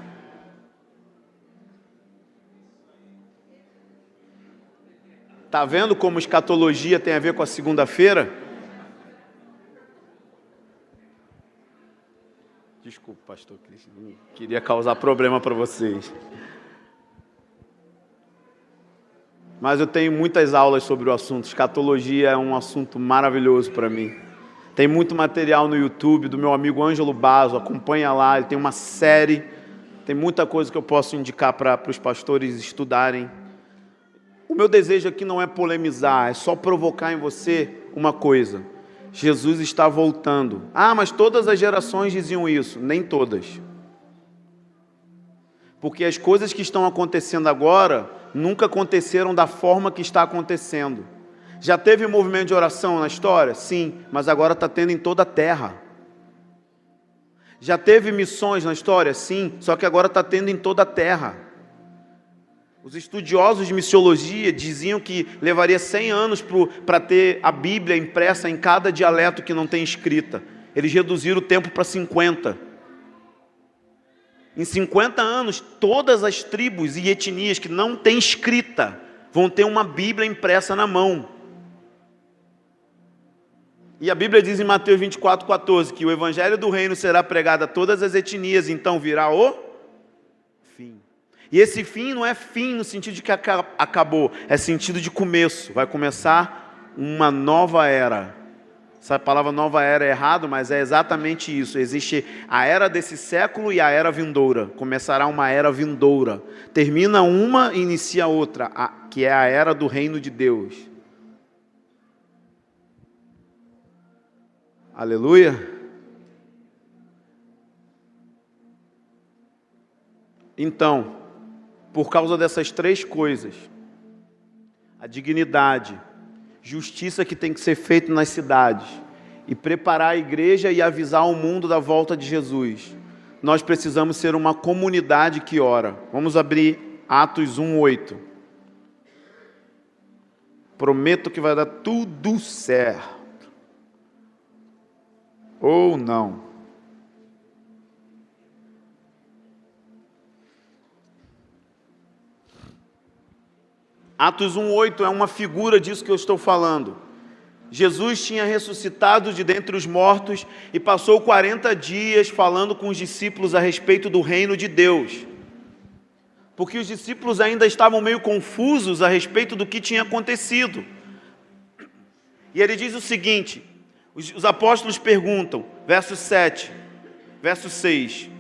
A: Está vendo como escatologia tem a ver com a segunda-feira? Desculpa, pastor Cristian, não queria causar problema para vocês. Mas eu tenho muitas aulas sobre o assunto. Escatologia é um assunto maravilhoso para mim. Tem muito material no YouTube do meu amigo Ângelo Basso, acompanha lá, ele tem uma série, tem muita coisa que eu posso indicar para os pastores estudarem. O meu desejo aqui não é polemizar, é só provocar em você uma coisa. Jesus está voltando. Ah, mas todas as gerações diziam isso. Nem todas. Porque as coisas que estão acontecendo agora nunca aconteceram da forma que está acontecendo. Já teve movimento de oração na história? Sim, mas agora está tendo em toda a terra. Já teve missões na história? Sim, só que agora está tendo em toda a terra. Os estudiosos de missiologia diziam que levaria 100 anos para ter a Bíblia impressa em cada dialeto que não tem escrita. Eles reduziram o tempo para 50. Em 50 anos, todas as tribos e etnias que não têm escrita vão ter uma Bíblia impressa na mão. E a Bíblia diz em Mateus 24:14 que o Evangelho do Reino será pregado a todas as etnias, então virá o fim. E esse fim não é fim no sentido de que acabou, é sentido de começo. Vai começar uma nova era. Essa palavra nova era é errado, mas é exatamente isso. Existe a era desse século e a era vindoura. Começará uma era vindoura. Termina uma e inicia outra, que é a era do reino de Deus. Aleluia. Então, por causa dessas três coisas, a dignidade, justiça que tem que ser feita nas cidades, e preparar a igreja e avisar o mundo da volta de Jesus, nós precisamos ser uma comunidade que ora. Vamos abrir Atos 1:8. Prometo que vai dar tudo certo. Ou não. Atos 1:8 é uma figura disso que eu estou falando. Jesus tinha ressuscitado de dentre os mortos e passou 40 dias falando com os discípulos a respeito do reino de Deus. Porque os discípulos ainda estavam meio confusos a respeito do que tinha acontecido. E ele diz o seguinte, os apóstolos perguntam, verso 7, verso 6.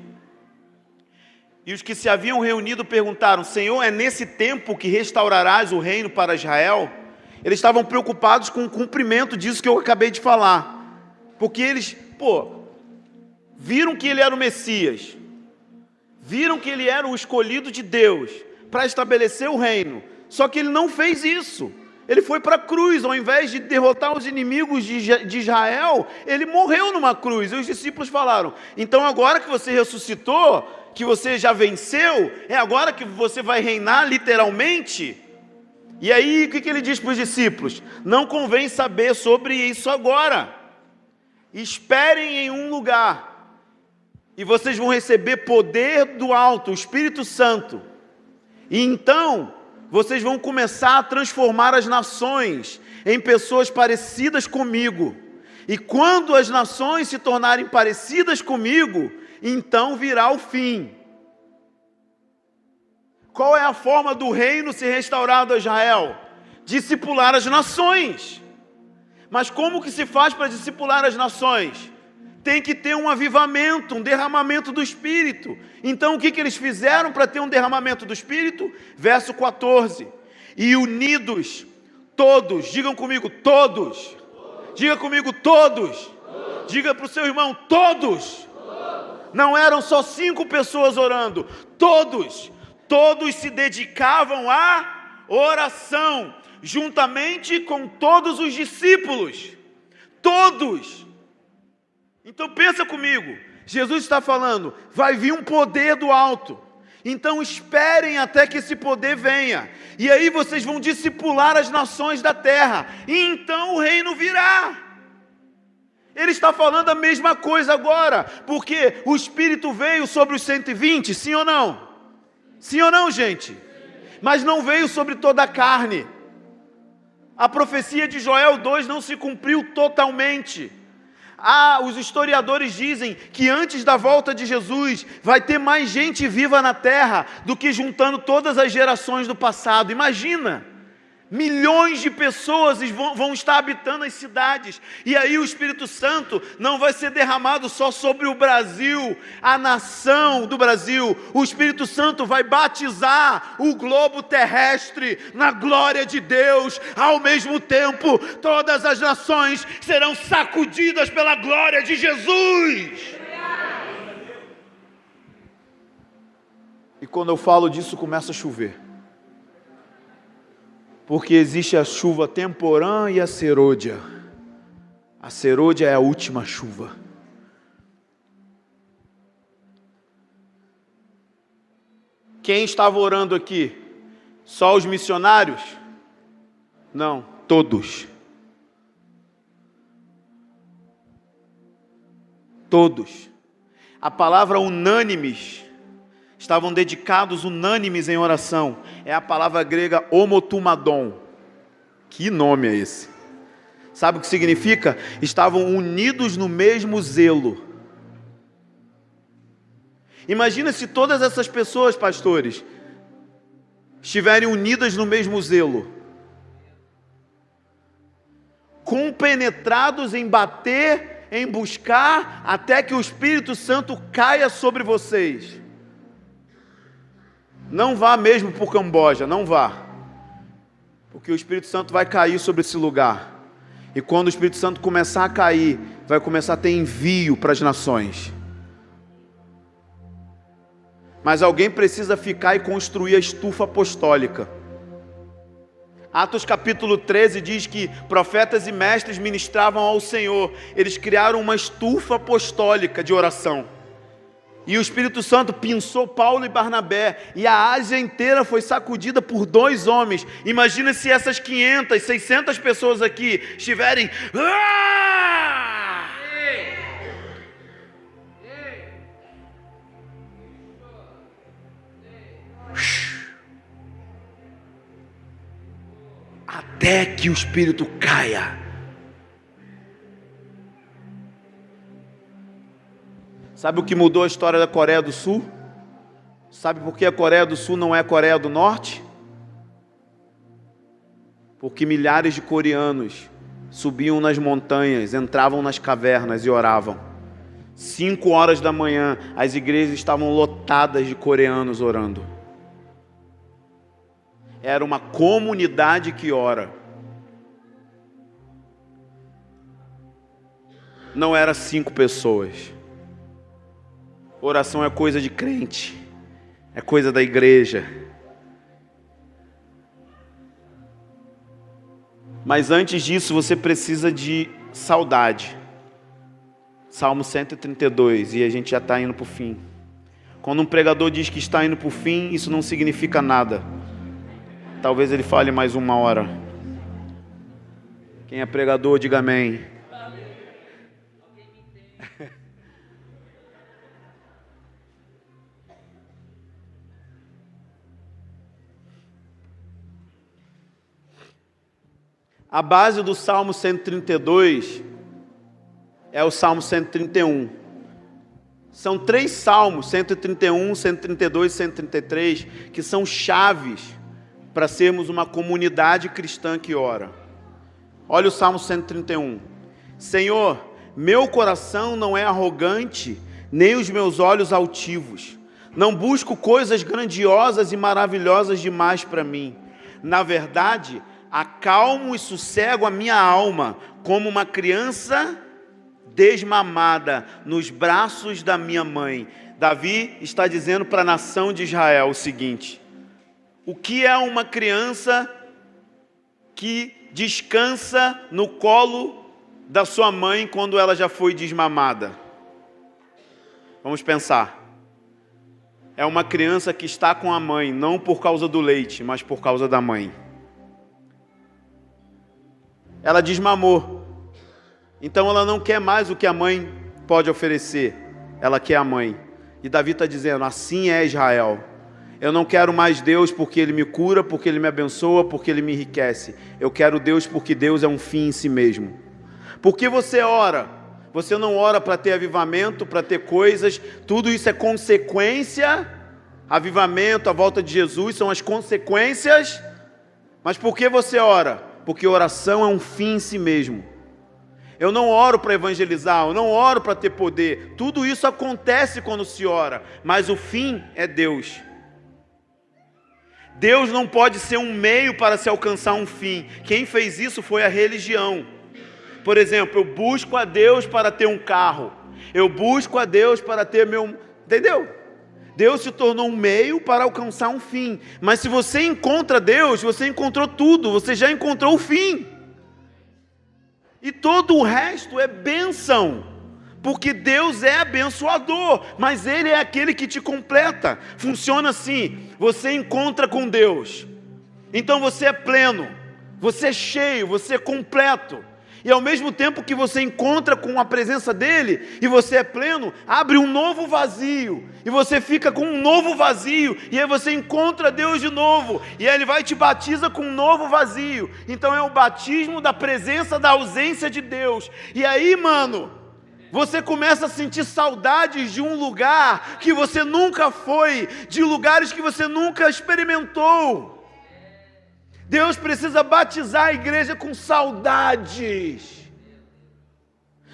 A: E os que se haviam reunido perguntaram, Senhor, é nesse tempo que restaurarás o reino para Israel? Eles estavam preocupados com o cumprimento disso que eu acabei de falar. Porque eles, viram que ele era o Messias. Viram que ele era o escolhido de Deus para estabelecer o reino. Só que ele não fez isso. Ele foi para a cruz, ao invés de derrotar os inimigos de Israel, ele morreu numa cruz. E os discípulos falaram: então agora que você ressuscitou, que você já venceu, é agora que você vai reinar literalmente? E aí o que ele diz para os discípulos? Não convém saber sobre isso agora. Esperem em um lugar, e vocês vão receber poder do alto, o Espírito Santo. E então vocês vão começar a transformar as nações em pessoas parecidas comigo. E quando as nações se tornarem parecidas comigo, então virá o fim. Qual é a forma do reino ser restaurado a Israel? Discipular as nações. Mas como que se faz para discipular as nações? Tem que ter um avivamento, um derramamento do Espírito. Então o que eles fizeram para ter um derramamento do Espírito? Verso 14: e unidos todos, digam comigo todos, diga comigo todos, diga para o seu irmão todos. Não eram só 5 pessoas orando, todos se dedicavam à oração, juntamente com todos os discípulos, todos. Então pensa comigo, Jesus está falando, vai vir um poder do alto, então esperem até que esse poder venha, e aí vocês vão discipular as nações da terra, e então o reino virá. Ele está falando a mesma coisa agora, porque o Espírito veio sobre os 120, sim ou não? Sim ou não, gente? Mas não veio sobre toda a carne. A profecia de Joel 2 não se cumpriu totalmente. Os historiadores dizem que antes da volta de Jesus vai ter mais gente viva na terra do que juntando todas as gerações do passado. Imagina, milhões de pessoas vão estar habitando as cidades, e aí o Espírito Santo não vai ser derramado só sobre o Brasil, a nação do Brasil. O Espírito Santo vai batizar o globo terrestre na glória de Deus. Ao mesmo tempo, todas as nações serão sacudidas pela glória de Jesus. E quando eu falo disso, começa a chover. Porque existe a chuva temporã e a serôdia. A serôdia é a última chuva. Quem estava orando aqui? Só os missionários? Não, todos. Todos. A palavra unânimes, estavam dedicados unânimes em oração, é a palavra grega homotumadon. Que nome é esse? Sabe o que significa? Estavam unidos no mesmo zelo. Imagina se todas essas pessoas, pastores, estiverem unidas no mesmo zelo, compenetrados em bater, em buscar, até que o Espírito Santo caia sobre vocês. Não vá mesmo para o Camboja, não vá, porque o Espírito Santo vai cair sobre esse lugar, e quando o Espírito Santo começar a cair, vai começar a ter envio para as nações. Mas alguém precisa ficar e construir a estufa apostólica. Atos capítulo 13 diz que profetas e mestres ministravam ao Senhor. Eles criaram uma estufa apostólica de oração. E o Espírito Santo pinçou Paulo e Barnabé, e a Ásia inteira foi sacudida por 2 homens. Imagina se essas 500, 600 pessoas aqui estiverem... até que o Espírito caia. Sabe o que mudou a história da Coreia do Sul? Sabe por que a Coreia do Sul não é a Coreia do Norte? Porque milhares de coreanos subiam nas montanhas, entravam nas cavernas e oravam. 5 horas da manhã, as igrejas estavam lotadas de coreanos orando. Era uma comunidade que ora. Não era 5 pessoas. Oração é coisa de crente, é coisa da igreja. Mas antes disso, você precisa de saudade. Salmo 132, e a gente já está indo para o fim. Quando um pregador diz que está indo para o fim, isso não significa nada. Talvez ele fale mais 1 hora. Quem é pregador, diga amém. A base do Salmo 132 é o Salmo 131. São 3 salmos, 131, 132 e 133, que são chaves para sermos uma comunidade cristã que ora. Olha o Salmo 131. Senhor, meu coração não é arrogante, nem os meus olhos altivos. Não busco coisas grandiosas e maravilhosas demais para mim. Na verdade, acalmo e sossego a minha alma, como uma criança desmamada nos braços da minha mãe. Davi está dizendo para a nação de Israel o seguinte: o que é uma criança que descansa no colo da sua mãe quando ela já foi desmamada? Vamos pensar. É uma criança que está com a mãe, não por causa do leite, mas por causa da mãe. Ela desmamou, então ela não quer mais o que a mãe pode oferecer, ela quer a mãe. E Davi está dizendo, assim é Israel. Eu não quero mais Deus porque Ele me cura, porque Ele me abençoa, porque Ele me enriquece. Eu quero Deus porque Deus é um fim em si mesmo. Por que você ora? Você não ora para ter avivamento, para ter coisas, tudo isso é consequência. Avivamento, a volta de Jesus são as consequências. Mas por que você ora? Porque oração é um fim em si mesmo. Eu não oro para evangelizar, eu não oro para ter poder. Tudo isso acontece quando se ora, mas o fim é Deus. Deus não pode ser um meio para se alcançar um fim. Quem fez isso foi a religião. Por exemplo, eu busco a Deus para ter um carro. Eu busco a Deus para ter meu... Entendeu? Deus se tornou um meio para alcançar um fim. Mas se você encontra Deus, você encontrou tudo. Você já encontrou o fim. E todo o resto é bênção. Porque Deus é abençoador. Mas Ele é aquele que te completa. Funciona assim. Você encontra com Deus. Então você é pleno. Você é cheio. Você é completo. E ao mesmo tempo que você encontra com a presença dEle, e você é pleno, abre um novo vazio, e você fica com um novo vazio, e aí você encontra Deus de novo, e aí Ele vai e te batiza com um novo vazio. Então é o batismo da presença, da ausência de Deus. E aí, mano, você começa a sentir saudades de um lugar que você nunca foi, de lugares que você nunca experimentou. Deus precisa batizar a igreja com saudades.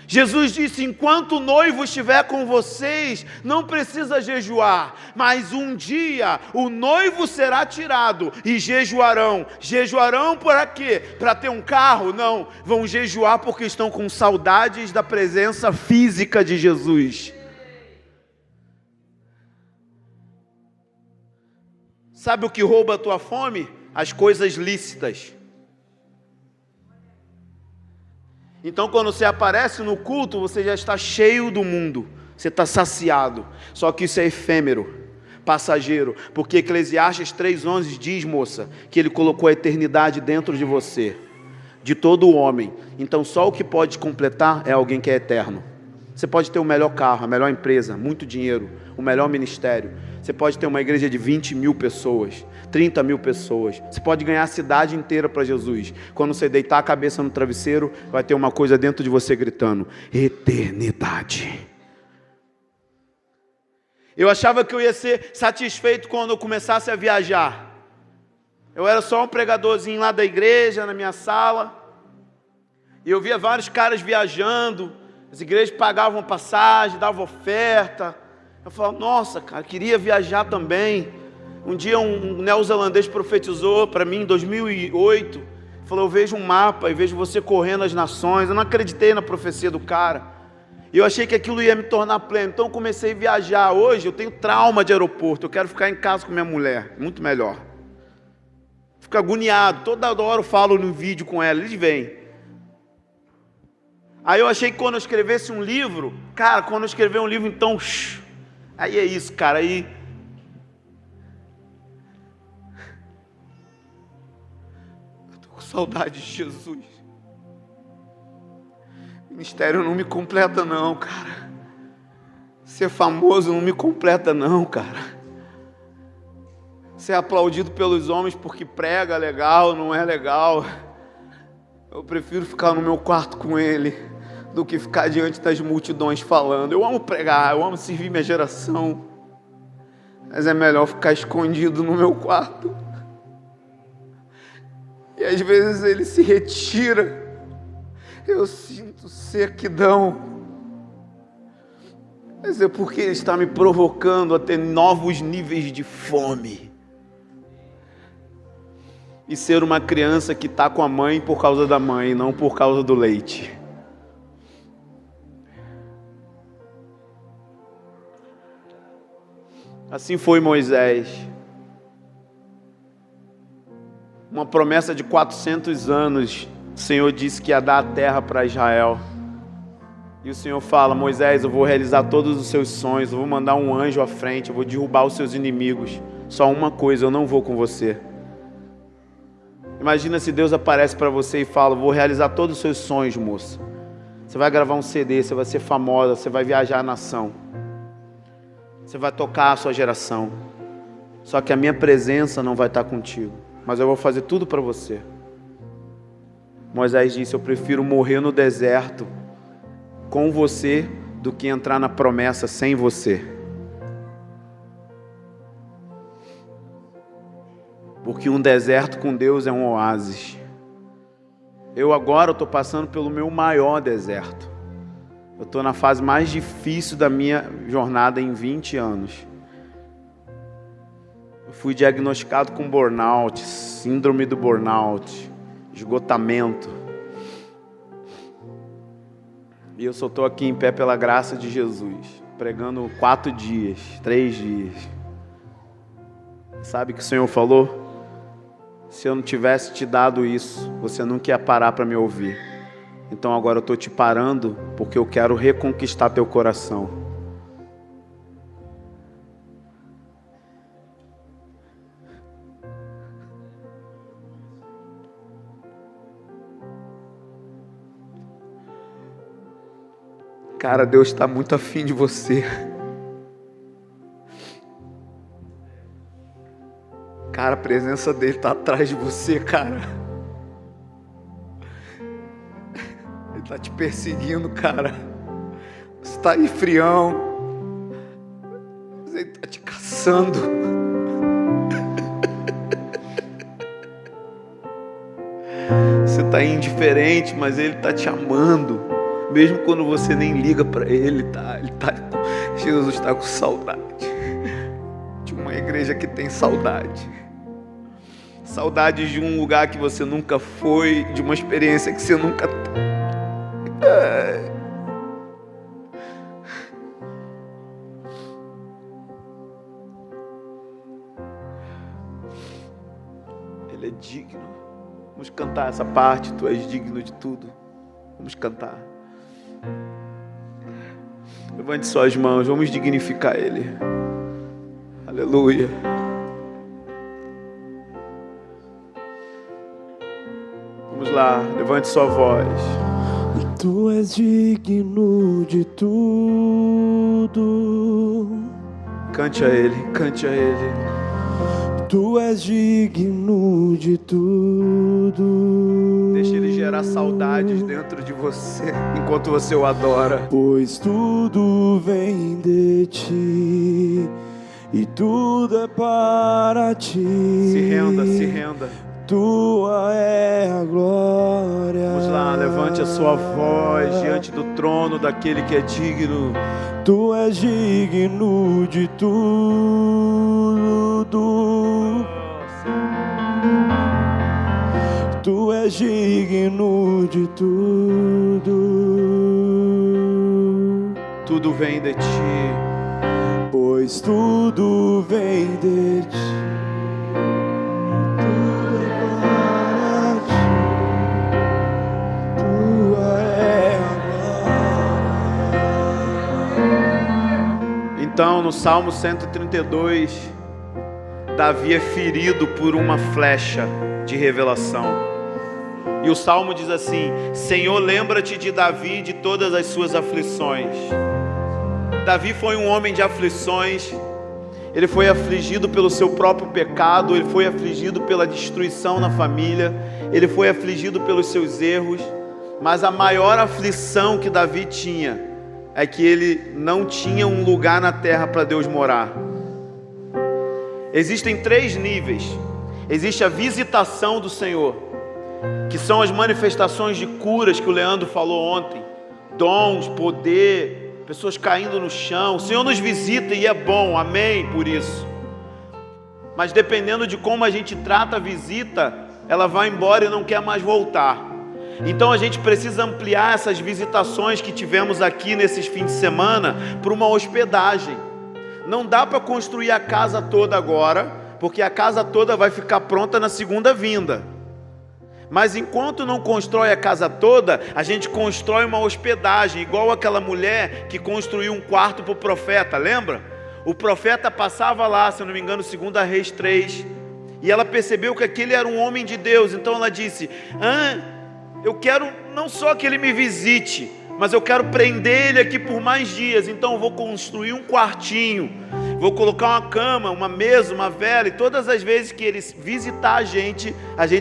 A: Jesus disse, enquanto o noivo estiver com vocês, não precisa jejuar, mas um dia o noivo será tirado e jejuarão. Jejuarão para quê? Para ter um carro? Não, vão jejuar porque estão com saudades da presença física de Jesus. Sabe o que rouba a tua fome? As coisas lícitas. Então quando você aparece no culto, você já está cheio do mundo, você está saciado. Só que isso é efêmero, passageiro, porque Eclesiastes 3:11 diz, moça, que Ele colocou a eternidade dentro de você, de todo o homem. Então só o que pode completar é alguém que é eterno. Você pode ter o melhor carro, a melhor empresa, muito dinheiro, o melhor ministério. Você pode ter uma igreja de 20 mil pessoas, 30 mil pessoas. Você pode ganhar a cidade inteira para Jesus. Quando você deitar a cabeça no travesseiro, vai ter uma coisa dentro de você gritando, eternidade. Eu achava que eu ia ser satisfeito quando eu começasse a viajar. Eu era só um pregadorzinho lá da igreja, na minha sala. E eu via vários caras viajando. As igrejas pagavam passagem, davam oferta. Eu falava, nossa, cara, queria viajar também. Um dia um neozelandês profetizou para mim em 2008. Falou, eu vejo um mapa e vejo você correndo as nações. Eu não acreditei na profecia do cara. E eu achei que aquilo ia me tornar pleno. Então eu comecei a viajar. Hoje eu tenho trauma de aeroporto. Eu quero ficar em casa com minha mulher. Muito melhor. fico agoniado, toda hora eu falo no vídeo com ela, eles vêm. Aí eu achei que quando eu escrevesse um livro, cara, quando eu escrever um livro, então, aí é isso, cara, aí... Eu tô com saudade de Jesus. Ministério não me completa não, cara. Ser famoso não me completa não, cara. Ser aplaudido pelos homens porque prega legal, não é legal. Eu prefiro ficar no meu quarto com Ele do que ficar diante das multidões falando. Eu amo pregar, eu amo servir minha geração, mas é melhor ficar escondido no meu quarto. E às vezes Ele se retira, eu sinto sequidão, mas é porque Ele está me provocando a ter novos níveis de fome. E ser uma criança que está com a mãe por causa da mãe, não por causa do leite. Assim foi Moisés. Uma promessa de 400 anos, o Senhor disse que ia dar a terra para Israel. E o Senhor fala: Moisés, eu vou realizar todos os seus sonhos, eu vou mandar um anjo à frente, eu vou derrubar os seus inimigos. Só uma coisa, eu não vou com você. Imagina se Deus aparece para você e fala: vou realizar todos os seus sonhos, moça. Você vai gravar um CD, você vai ser famosa, você vai viajar a nação. Você vai tocar a sua geração. Só que a minha presença não vai estar contigo, mas eu vou fazer tudo para você. Moisés disse: eu prefiro morrer no deserto com você do que entrar na promessa sem você. Porque um deserto com Deus é um oásis. Eu agora estou passando pelo meu maior deserto. Eu estou na fase mais difícil da minha jornada em 20 anos. Eu fui diagnosticado com burnout, síndrome do burnout, esgotamento. E eu só estou aqui em pé pela graça de Jesus, pregando 4 dias, 3 dias. Sabe o que o Senhor falou? Se eu não tivesse te dado isso, você nunca ia parar para me ouvir. Então agora eu estou te parando porque eu quero reconquistar teu coração. Cara, Deus está muito afim de você. Cara, a presença dele está atrás de você, cara. Ele está te perseguindo, cara. Você está aí frião. Ele está te caçando. Você está indiferente, mas ele está te amando. Mesmo quando você nem liga para ele, Jesus está com saudade de uma igreja que tem saudade. Saudade de um lugar que você nunca foi, de uma experiência que você nunca teve. Ele é digno. Vamos cantar essa parte. Tu és digno de tudo. Vamos cantar. Levante suas mãos. Vamos dignificar Ele. Aleluia. Vamos lá. Levante sua voz.
B: Tu és digno de tudo.
A: Cante a Ele, cante a Ele.
B: Tu és digno de tudo.
A: Deixa Ele gerar saudades dentro de você, enquanto você o adora.
B: Pois tudo vem de ti, e tudo é para ti.
A: Se renda, se renda.
B: Tua é a glória.
A: Vamos lá, levante a sua voz diante do trono daquele que é digno.
B: Tu és digno de tudo. Tu és digno de tudo.
A: Tudo vem de ti.
B: Pois tudo vem de ti. Tudo é
A: Então, no Salmo 132, Davi é ferido por uma flecha de revelação. E o Salmo diz assim: Senhor, lembra-te de Davi e de todas as suas aflições. Davi foi um homem de aflições. Ele foi afligido pelo seu próprio pecado, ele foi afligido pela destruição na família, ele foi afligido pelos seus erros, mas a maior aflição que Davi tinha é que ele não tinha um lugar na terra para Deus morar. Existem 3 níveis. Existe a visitação do Senhor, que são as manifestações de curas que o Leandro falou ontem, dons, poder, pessoas caindo no chão. O Senhor nos visita e é bom, amém por isso. Mas dependendo de como a gente trata a visita, ela vai embora e não quer mais voltar. Então a gente precisa ampliar essas visitações que tivemos aqui nesses fins de semana para uma hospedagem. Não dá para construir a casa toda agora, porque a casa toda vai ficar pronta na segunda vinda. Mas enquanto não constrói a casa toda, a gente constrói uma hospedagem, igual aquela mulher que construiu um quarto para o profeta, lembra? O profeta passava lá, se eu não me engano, 2 Reis 3, e ela percebeu que aquele era um homem de Deus. Então ela disse: eu quero não só que ele me visite, mas eu quero prender ele aqui por mais dias. Então eu vou construir um quartinho, vou colocar uma cama, uma mesa, uma vela, e todas as vezes que ele visitar a gente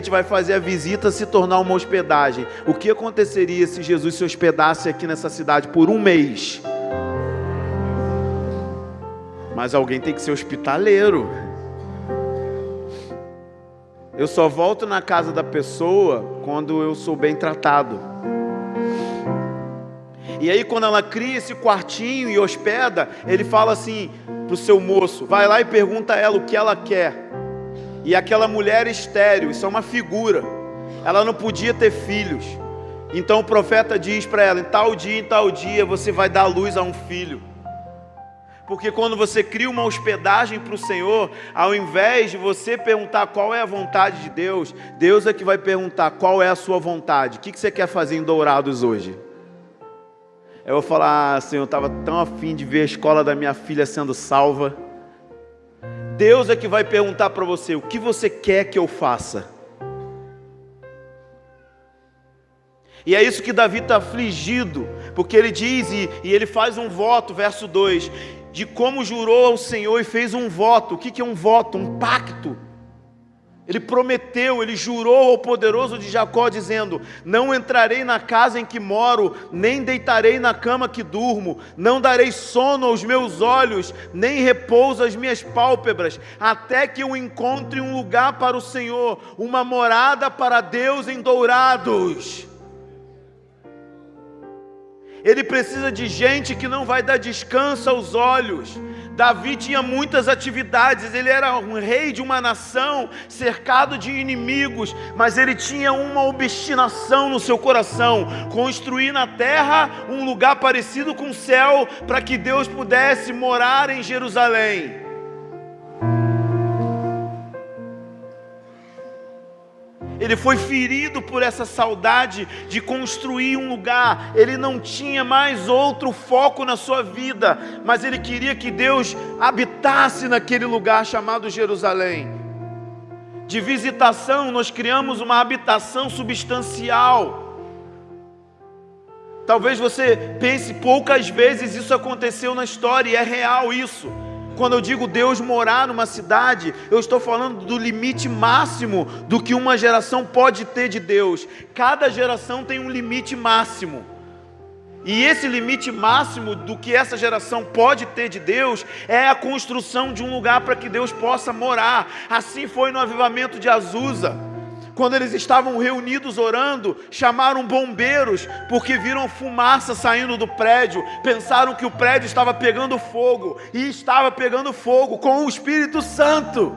A: vai fazer a visita se tornar uma hospedagem. O que aconteceria se Jesus se hospedasse aqui nessa cidade por 1 mês? Mas alguém tem que ser hospitaleiro. Eu só volto na casa da pessoa quando eu sou bem tratado. E aí quando ela cria esse quartinho e hospeda, ele fala assim para o seu moço: vai lá e pergunta a ela o que ela quer. E aquela mulher estéril, isso é uma figura, ela não podia ter filhos. Então o profeta diz para ela: em tal dia você vai dar luz a um filho. Porque quando você cria uma hospedagem para o Senhor, ao invés de você perguntar qual é a vontade de Deus, Deus é que vai perguntar qual é a sua vontade. O que você quer fazer em Dourados hoje? Eu vou falar: Senhor, eu estava tão afim de ver a escola da minha filha sendo salva. Deus é que vai perguntar para você: o que você quer que eu faça? E é isso que Davi está afligido, porque ele diz, e ele faz um voto, verso 2, de como jurou ao Senhor e fez um voto. O que é um voto? Um pacto. Ele prometeu, ele jurou ao poderoso de Jacó, dizendo: não entrarei na casa em que moro, nem deitarei na cama que durmo, não darei sono aos meus olhos, nem repouso às minhas pálpebras, até que eu encontre um lugar para o Senhor, uma morada para Deus em Dourados. Ele precisa de gente que não vai dar descanso aos olhos. Davi tinha muitas atividades, ele era um rei de uma nação cercado de inimigos, mas ele tinha uma obstinação no seu coração: construir na terra um lugar parecido com o céu, para que Deus pudesse morar em Jerusalém. Ele foi ferido por essa saudade de construir um lugar. Ele não tinha mais outro foco na sua vida, mas ele queria que Deus habitasse naquele lugar chamado Jerusalém. De visitação, nós criamos uma habitação substancial. Talvez você pense: poucas vezes isso aconteceu na história, e é real isso. Quando eu digo Deus morar numa cidade, eu estou falando do limite máximo do que uma geração pode ter de Deus. Cada geração tem um limite máximo. E esse limite máximo do que essa geração pode ter de Deus é a construção de um lugar para que Deus possa morar. Assim foi no avivamento de Azusa. Quando eles estavam reunidos orando, chamaram bombeiros, porque viram fumaça saindo do prédio, pensaram que o prédio estava pegando fogo, e estava pegando fogo com o Espírito Santo.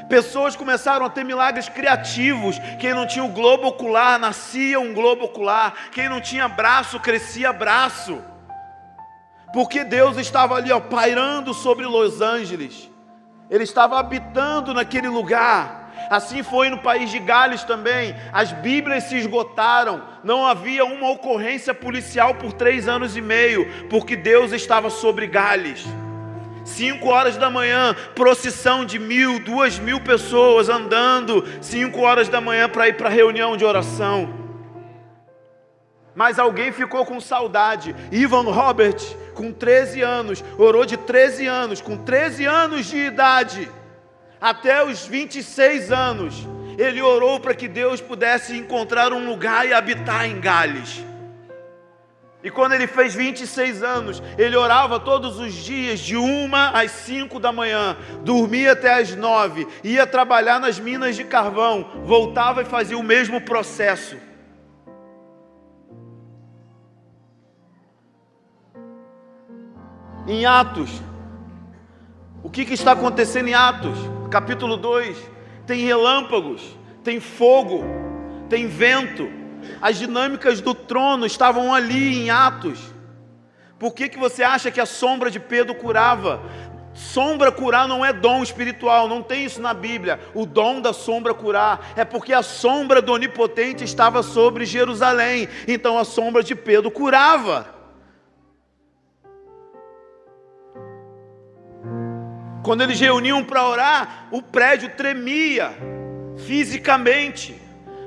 A: Pessoas começaram a ter milagres criativos. Quem não tinha o globo ocular, nascia um globo ocular. Quem não tinha braço, crescia braço. Porque Deus estava ali, pairando sobre Los Angeles. Ele estava habitando naquele lugar. Assim foi no país de Gales também. As Bíblias se esgotaram. Não havia uma ocorrência policial por 3 anos e meio, porque Deus estava sobre Gales. 5 horas da manhã, procissão de 1.000, 2.000 pessoas andando 5 horas da manhã para ir para a reunião de oração. Mas alguém ficou com saudade. Ivan Robert, com 13 anos, orou de 13 anos, com 13 anos de idade, até os 26 anos, ele orou para que Deus pudesse encontrar um lugar e habitar em Gales. E quando ele fez 26 anos, ele orava todos os dias, de 1 às 5 da manhã, dormia até às 9, ia trabalhar nas minas de carvão, voltava e fazia o mesmo processo. Em Atos, o que está acontecendo em Atos? Capítulo 2, tem relâmpagos, tem fogo, tem vento. As dinâmicas do trono estavam ali em Atos. Por que você acha que a sombra de Pedro curava? Sombra curar não é dom espiritual, não tem isso na Bíblia. O dom da sombra curar é porque a sombra do Onipotente estava sobre Jerusalém. Então a sombra de Pedro curava. Quando eles reuniam para orar, o prédio tremia fisicamente,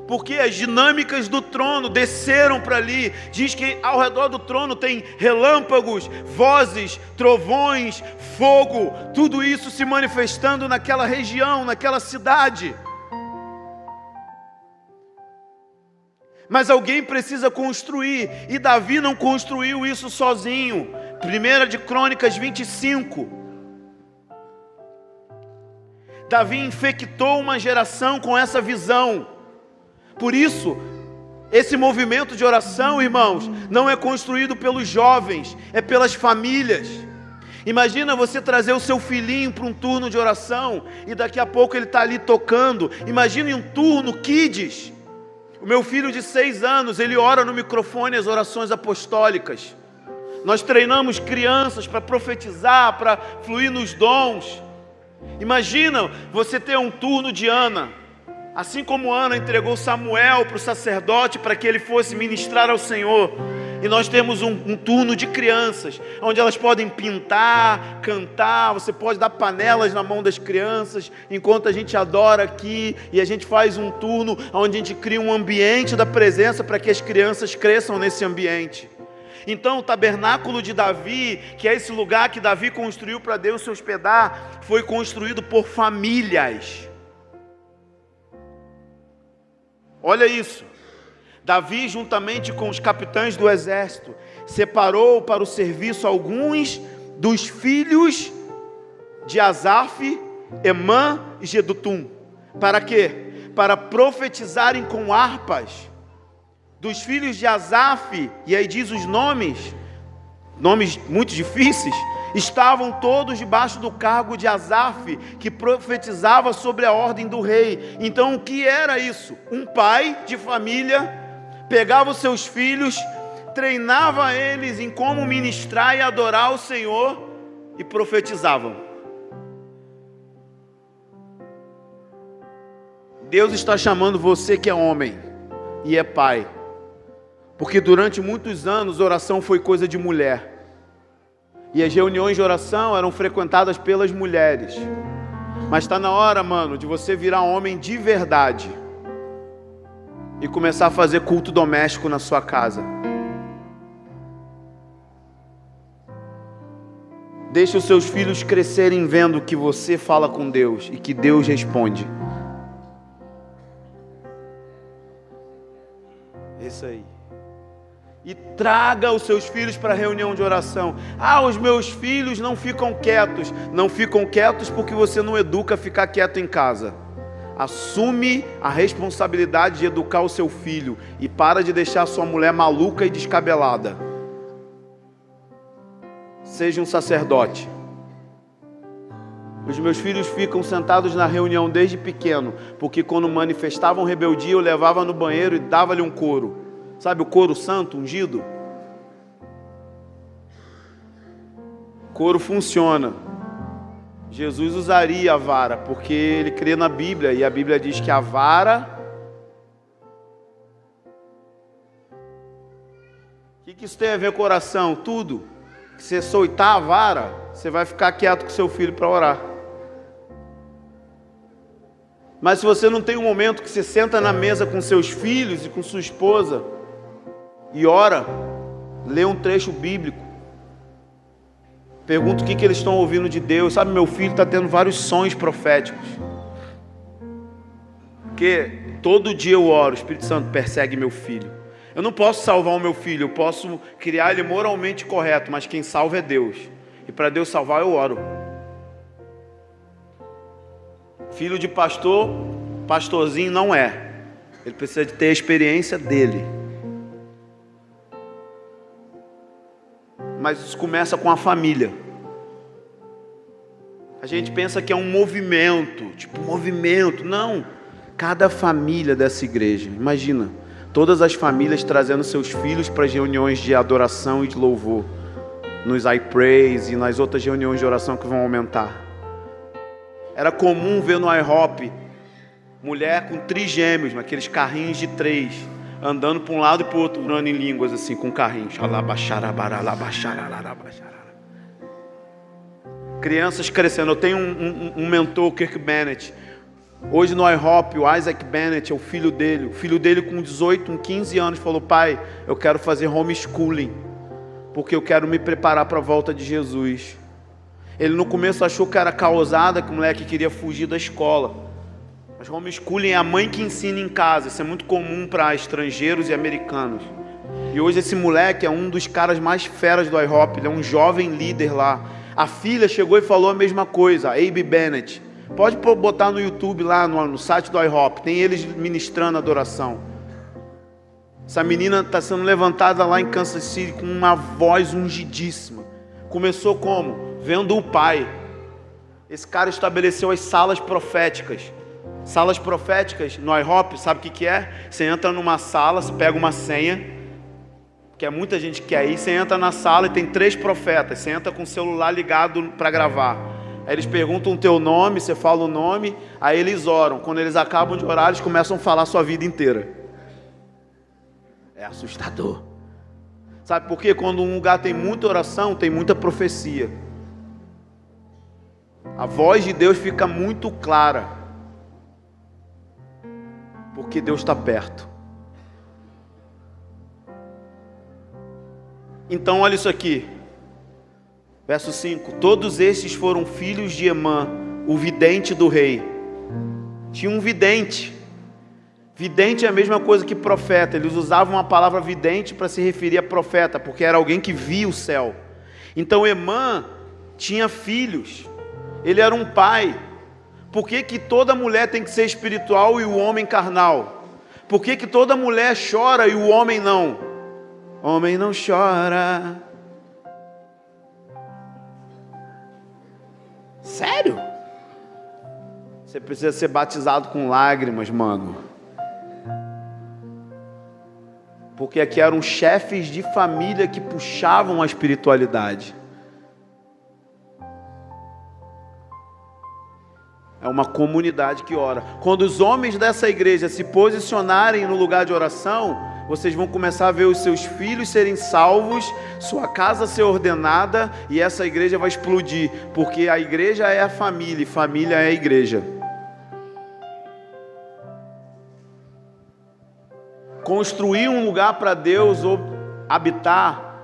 A: porque as dinâmicas do trono desceram para ali. Diz que ao redor do trono tem relâmpagos, vozes, trovões, fogo, tudo isso se manifestando naquela região, naquela cidade. Mas alguém precisa construir, e Davi não construiu isso sozinho. 1 de Crônicas 25. Davi infectou uma geração com essa visão. Por isso, esse movimento de oração, irmãos, não é construído pelos jovens, é pelas famílias. Imagina você trazer o seu filhinho para um turno de oração e daqui a pouco ele está ali tocando. Imagine um turno Kids. O meu filho de 6 anos, ele ora no microfone as orações apostólicas. Nós treinamos crianças para profetizar, para fluir nos dons. Imagina você ter um turno de Ana, assim como Ana entregou Samuel para o sacerdote para que ele fosse ministrar ao Senhor. E nós temos um turno de crianças, onde elas podem pintar, cantar. Você pode dar panelas na mão das crianças, enquanto a gente adora aqui. E a gente faz um turno onde a gente cria um ambiente da presença para que as crianças cresçam nesse ambiente. Então o tabernáculo de Davi, que é esse lugar que Davi construiu para Deus se hospedar, foi construído por famílias. Olha isso. Davi, juntamente com os capitães do exército, separou para o serviço alguns dos filhos de Asaf, Emã e Jedutum. Para quê? Para profetizarem com harpas. Dos filhos de Asaf, e aí diz os nomes muito difíceis, estavam todos debaixo do cargo de Asaf, que profetizava sobre a ordem do rei. Então o que era isso? Um pai de família pegava os seus filhos, treinava eles em como ministrar e adorar o Senhor e profetizavam. Deus está chamando você que é homem e é pai, porque durante muitos anos oração foi coisa de mulher, e as reuniões de oração eram frequentadas pelas mulheres. Mas está na hora, mano, de você virar homem de verdade e começar a fazer culto doméstico na sua casa. Deixe os seus filhos crescerem vendo que você fala com Deus e que Deus responde. Isso aí. E traga os seus filhos para a reunião de oração. Os meus filhos não ficam quietos. Não ficam quietos porque você não educa a ficar quieto em casa. Assume a responsabilidade de educar o seu filho e para de deixar sua mulher maluca e descabelada. Seja um sacerdote. Os meus filhos ficam sentados na reunião desde pequeno, porque quando manifestavam rebeldia eu levava no banheiro e dava-lhe um couro. Sabe o couro santo, ungido? Couro funciona. Jesus usaria a vara, porque ele crê na Bíblia, e a Bíblia diz que a vara... O que isso tem a ver com oração? Tudo. Se você soltar a vara, você vai ficar quieto com seu filho para orar. Mas se você não tem um momento que você senta na mesa com seus filhos e com sua esposa e ora, lê um trecho bíblico, pergunta o que eles estão ouvindo de Deus. Sabe, meu filho está tendo vários sonhos proféticos, porque todo dia eu oro, o Espírito Santo persegue meu filho. Eu não posso salvar o meu filho, eu posso criar ele moralmente correto, mas quem salva é Deus, e para Deus salvar eu oro. Filho de pastor, pastorzinho não é. Ele precisa de ter a experiência dele. Mas isso começa com a família. A gente pensa que é um movimento, tipo movimento. Não, cada família dessa igreja, imagina, todas as famílias trazendo seus filhos para as reuniões de adoração e de louvor, nos iPraise e nas outras reuniões de oração que vão aumentar. Era comum ver no IHOP mulher com trigêmeos, naqueles carrinhos de 3, andando para um lado e para o outro, orando em línguas assim, com carrinhos. Crianças crescendo. Eu tenho um mentor, Kirk Bennett. Hoje no IHOP, o Isaac Bennett é o filho dele. O filho dele com 18, 15 anos, falou: pai, eu quero fazer homeschooling, porque eu quero me preparar para a volta de Jesus. Ele no começo achou que era causada, que o moleque queria fugir da escola. Mas homeschooling é a mãe que ensina em casa. Isso é muito comum para estrangeiros e americanos. E hoje esse moleque é um dos caras mais feras do IHOP. Ele é um jovem líder lá. A filha chegou e falou a mesma coisa, a Abe Bennett. Pode botar no YouTube lá, no site do IHOP. Tem eles ministrando adoração. Essa menina está sendo levantada lá em Kansas City com uma voz ungidíssima. Começou como? Vendo o pai. Esse cara estabeleceu as salas proféticas. Salas proféticas no IHOP, sabe o que é? Você entra numa sala, você pega uma senha, que é muita gente que quer ir, você entra na sala e tem 3 profetas, você entra com o celular ligado para gravar. Aí eles perguntam o teu nome, você fala o nome, aí eles oram. Quando eles acabam de orar, eles começam a falar a sua vida inteira. É assustador. Sabe por quê? Quando um lugar tem muita oração, tem muita profecia. A voz de Deus fica muito clara, porque Deus está perto. Então olha isso aqui, verso 5: todos estes foram filhos de Emã, o vidente do rei. Tinha um vidente. Vidente é a mesma coisa que profeta. Eles usavam a palavra vidente para se referir a profeta, porque era alguém que via o céu. Então Emã tinha filhos. Ele era um pai. Por que que toda mulher tem que ser espiritual e o homem carnal? Por que que toda mulher chora e o homem não? Homem não chora. Sério? Você precisa ser batizado com lágrimas, mano. Porque aqui eram chefes de família que puxavam a espiritualidade. É uma comunidade que ora. Quando os homens dessa igreja se posicionarem no lugar de oração, vocês vão começar a ver os seus filhos serem salvos, sua casa ser ordenada, e essa igreja vai explodir, porque a igreja é a família, e família é a igreja. Construir um lugar para Deus habitar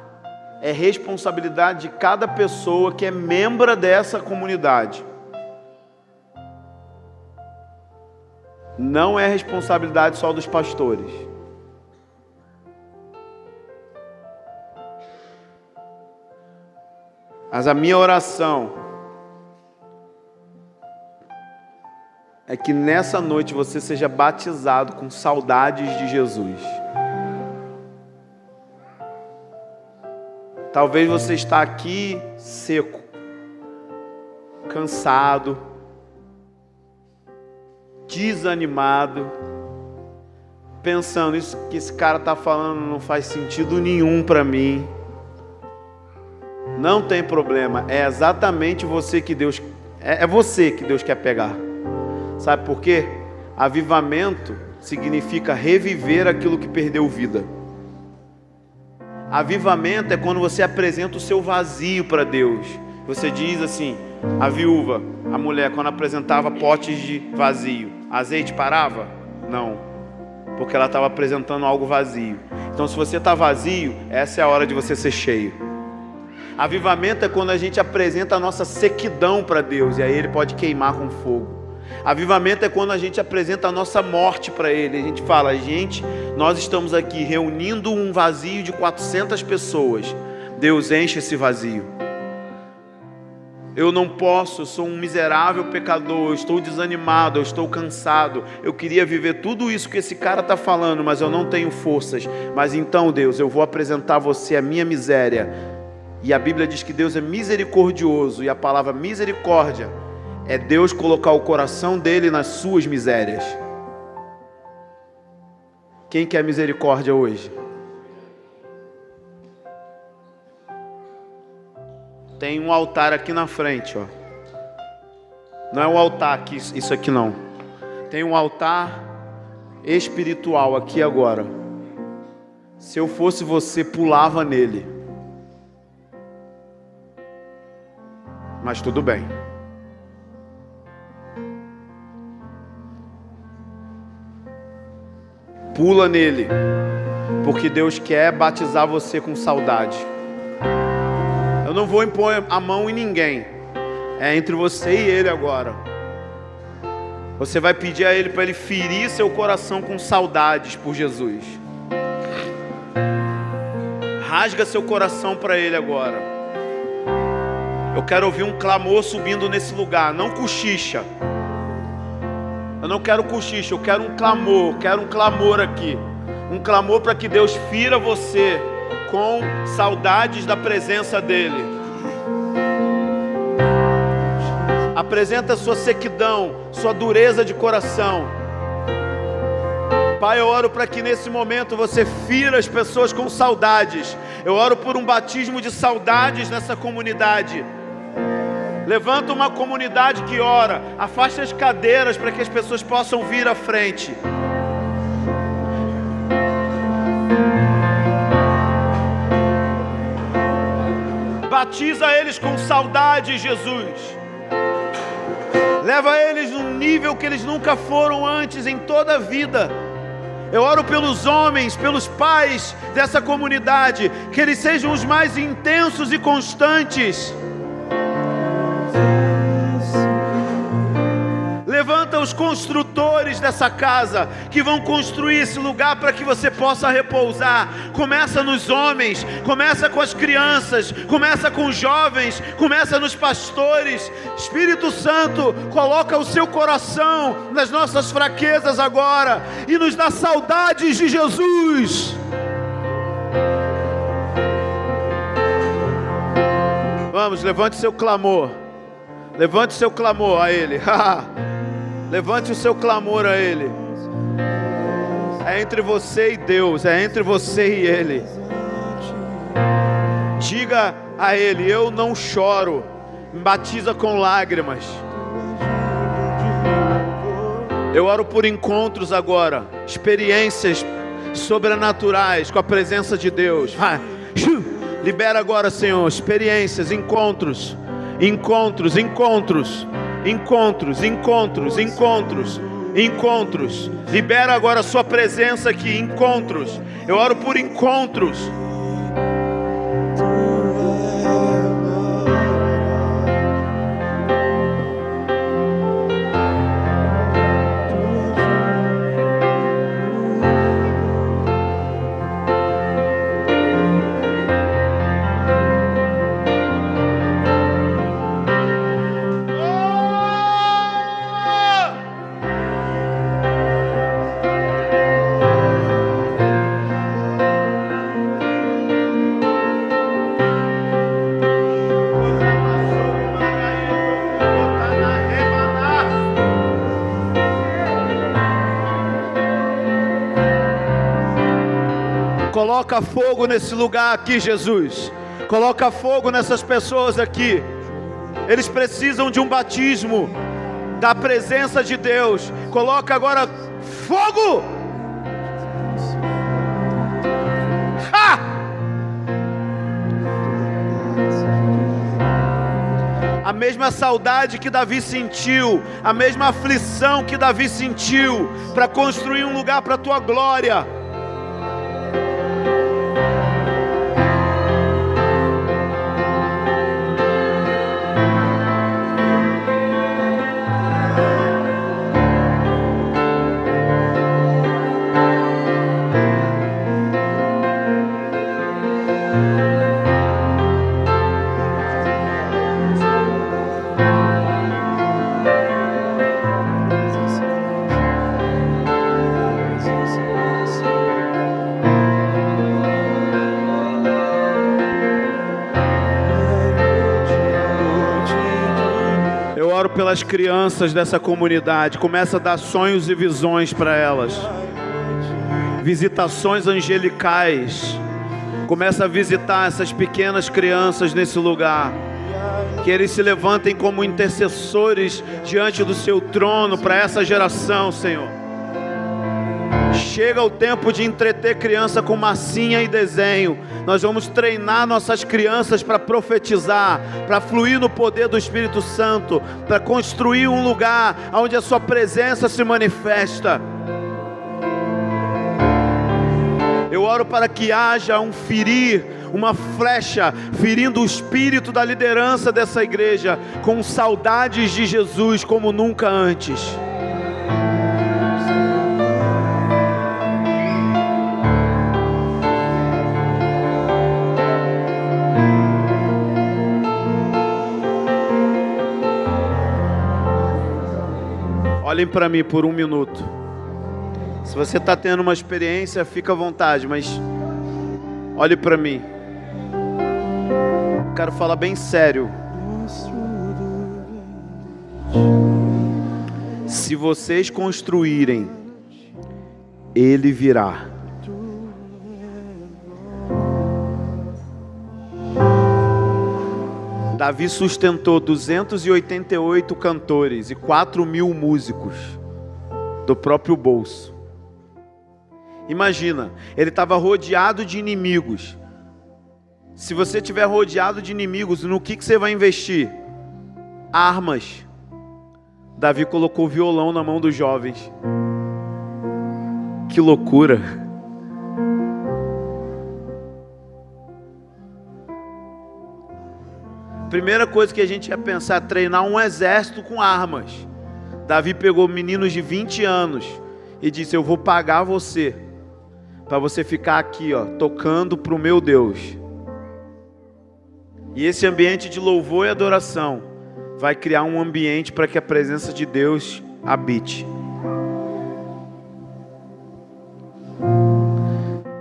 A: é responsabilidade de cada pessoa que é membro dessa comunidade. Não é responsabilidade só dos pastores. Mas a minha oração é que nessa noite você seja batizado com saudades de Jesus. Talvez você está aqui seco, cansado, desanimado, pensando: isso que esse cara está falando não faz sentido nenhum para mim. Não tem problema, é exatamente você que Deus É você que Deus quer pegar. Sabe por quê? Avivamento significa reviver aquilo que perdeu vida. Avivamento é quando você apresenta o seu vazio para Deus. Você diz assim, a viúva, a mulher, quando apresentava potes de vazio, azeite parava? Não, porque ela estava apresentando algo vazio. Então se você está vazio, essa é a hora de você ser cheio. Avivamento é quando a gente apresenta a nossa sequidão para Deus, e aí Ele pode queimar com fogo. Avivamento é quando a gente apresenta a nossa morte para Ele. A gente fala, gente, nós estamos aqui reunindo um vazio de 400 pessoas. Deus, enche esse vazio. Eu não posso, eu sou um miserável pecador, eu estou desanimado, eu estou cansado. Eu queria viver tudo isso que esse cara está falando, mas eu não tenho forças. Mas então, Deus, eu vou apresentar a você a minha miséria. E a Bíblia diz que Deus é misericordioso, e a palavra misericórdia é Deus colocar o coração dele nas suas misérias. Quem quer misericórdia hoje? Tem um altar aqui na frente, ó. Não é um altar aqui, isso aqui não. Tem um altar espiritual aqui agora. Se eu fosse você, pulava nele. Mas tudo bem. Pula nele, porque Deus quer batizar você com saudade. Eu não vou impor a mão em ninguém. É entre você e Ele agora. Você vai pedir a Ele para Ele ferir seu coração com saudades por Jesus. Rasga seu coração para Ele agora. Eu quero ouvir um clamor subindo nesse lugar. Não cochicha. Eu não quero cochicha, eu quero um clamor aqui. Um clamor para que Deus fira você com saudades da presença dEle. Apresenta a sua sequidão, sua dureza de coração. Pai, eu oro para que nesse momento você fira as pessoas com saudades. Eu oro por um batismo de saudades nessa comunidade. Levanta uma comunidade que ora. Afasta as cadeiras para que as pessoas possam vir à frente. Batiza eles com saudade, Jesus. Leva eles num nível que eles nunca foram antes em toda a vida. Eu oro pelos homens, pelos pais dessa comunidade, que eles sejam os mais intensos e constantes. Levanta os construtores dessa casa, que vão construir esse lugar para que você possa repousar. Começa nos homens, começa com as crianças, começa com os jovens, começa nos pastores. Espírito Santo, coloca o seu coração nas nossas fraquezas agora, e nos dá saudades de Jesus. Vamos, levante seu clamor. Levante seu clamor a Ele. Levante o seu clamor a Ele. É entre você e Deus, é entre você e Ele. Diga a Ele: eu não choro. Me batiza com lágrimas. Eu oro por encontros agora, experiências sobrenaturais com a presença de Deus. Libera agora, Senhor, experiências, encontros. Encontros, encontros, encontros, encontros, encontros, encontros. Libera agora a sua presença aqui, encontros. Eu oro por encontros. Coloca fogo nesse lugar aqui, Jesus. Coloca fogo nessas pessoas aqui. Eles precisam de um batismo da presença de Deus. Coloca agora fogo. Ha! A mesma saudade que Davi sentiu, a mesma aflição que Davi sentiu, para construir um lugar para a tua glória. Pelas crianças dessa comunidade, começa a dar sonhos e visões para elas, visitações angelicais, começa a visitar essas pequenas crianças nesse lugar, que eles se levantem como intercessores diante do seu trono para essa geração, Senhor. Chega o tempo de entreter criança com massinha e desenho. Nós vamos treinar nossas crianças para profetizar, para fluir no poder do Espírito Santo, para construir um lugar onde a sua presença se manifesta. Eu oro para que haja um ferir, uma flecha, ferindo o espírito da liderança dessa igreja, com saudades de Jesus como nunca antes. Olhem para mim por um minuto. Se você está tendo uma experiência, fica à vontade, mas olhe para mim. Quero falar bem sério. Se vocês construírem, Ele virá. Davi sustentou 288 cantores e 4.000 músicos do próprio bolso. Imagina, ele estava rodeado de inimigos. Se você estiver rodeado de inimigos, no que você vai investir? Armas. Davi colocou violão na mão dos jovens. Que loucura! Primeira coisa que a gente ia pensar, treinar um exército com armas. Davi pegou meninos de 20 anos e disse: eu vou pagar você, para você ficar aqui, ó, tocando para o meu Deus. E esse ambiente de louvor e adoração vai criar um ambiente para que a presença de Deus habite.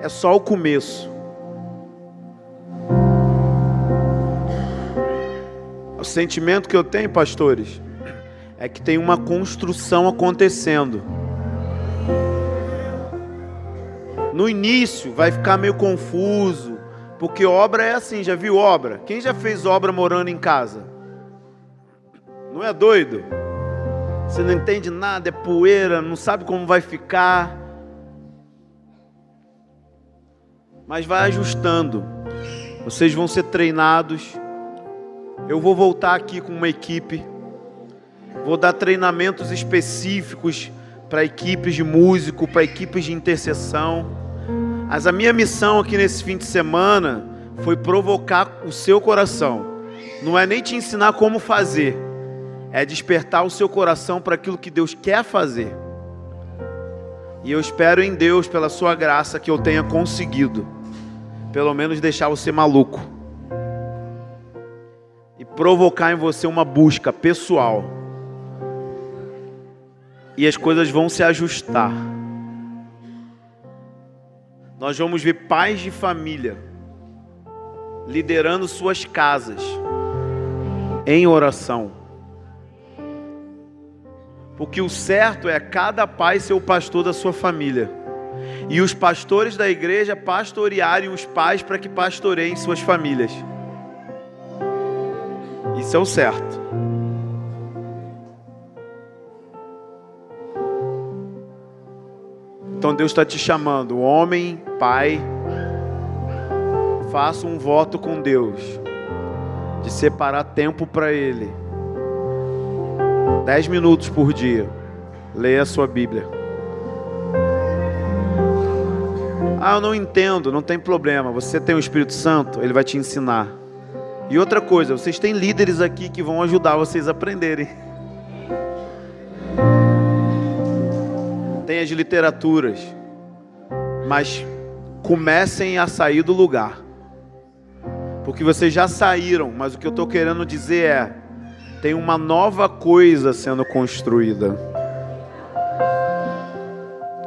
A: É só o começo. O sentimento que eu tenho, pastores, é que tem uma construção acontecendo. No início vai ficar meio confuso, porque obra é assim, já viu obra? Quem já fez obra morando em casa? Não é doido? Você não entende nada, é poeira, não sabe como vai ficar. Mas vai ajustando. Vocês vão ser treinados. Eu vou voltar aqui com uma equipe. Vou dar treinamentos específicos para equipes de músico, para equipes de intercessão. Mas a minha missão aqui nesse fim de semana foi provocar o seu coração. Não é nem te ensinar como fazer, é despertar o seu coração para aquilo que Deus quer fazer. E eu espero em Deus, pela sua graça, que eu tenha conseguido, pelo menos deixar você maluco. E provocar em você uma busca pessoal. E as coisas vão se ajustar. Nós vamos ver pais de família liderando suas casas em oração. Porque o certo é cada pai ser o pastor da sua família. E os pastores da igreja pastorearem os pais para que pastoreiem suas famílias. Isso é o certo. Então Deus está te chamando, homem, pai, faça um voto com Deus, de separar tempo para Ele, 10 minutos por dia, leia a sua Bíblia. Ah, eu não entendo, não tem problema, você tem o Espírito Santo, Ele vai te ensinar. E outra coisa, vocês têm líderes aqui que vão ajudar vocês a aprenderem. Tem as literaturas, mas comecem a sair do lugar, porque vocês já saíram, mas o que eu estou querendo dizer é, tem uma nova coisa sendo construída,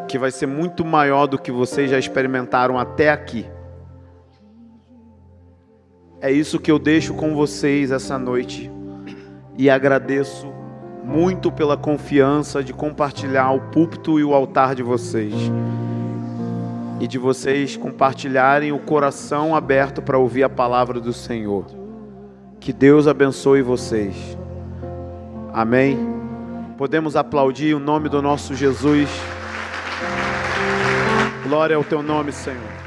A: que vai ser muito maior do que vocês já experimentaram até aqui. É isso que eu deixo com vocês essa noite, e agradeço muito pela confiança de compartilhar o púlpito e o altar de vocês, e de vocês compartilharem o coração aberto para ouvir a palavra do Senhor. Que Deus abençoe vocês. Amém. Podemos aplaudir o nome do nosso Jesus. Glória ao teu nome, Senhor.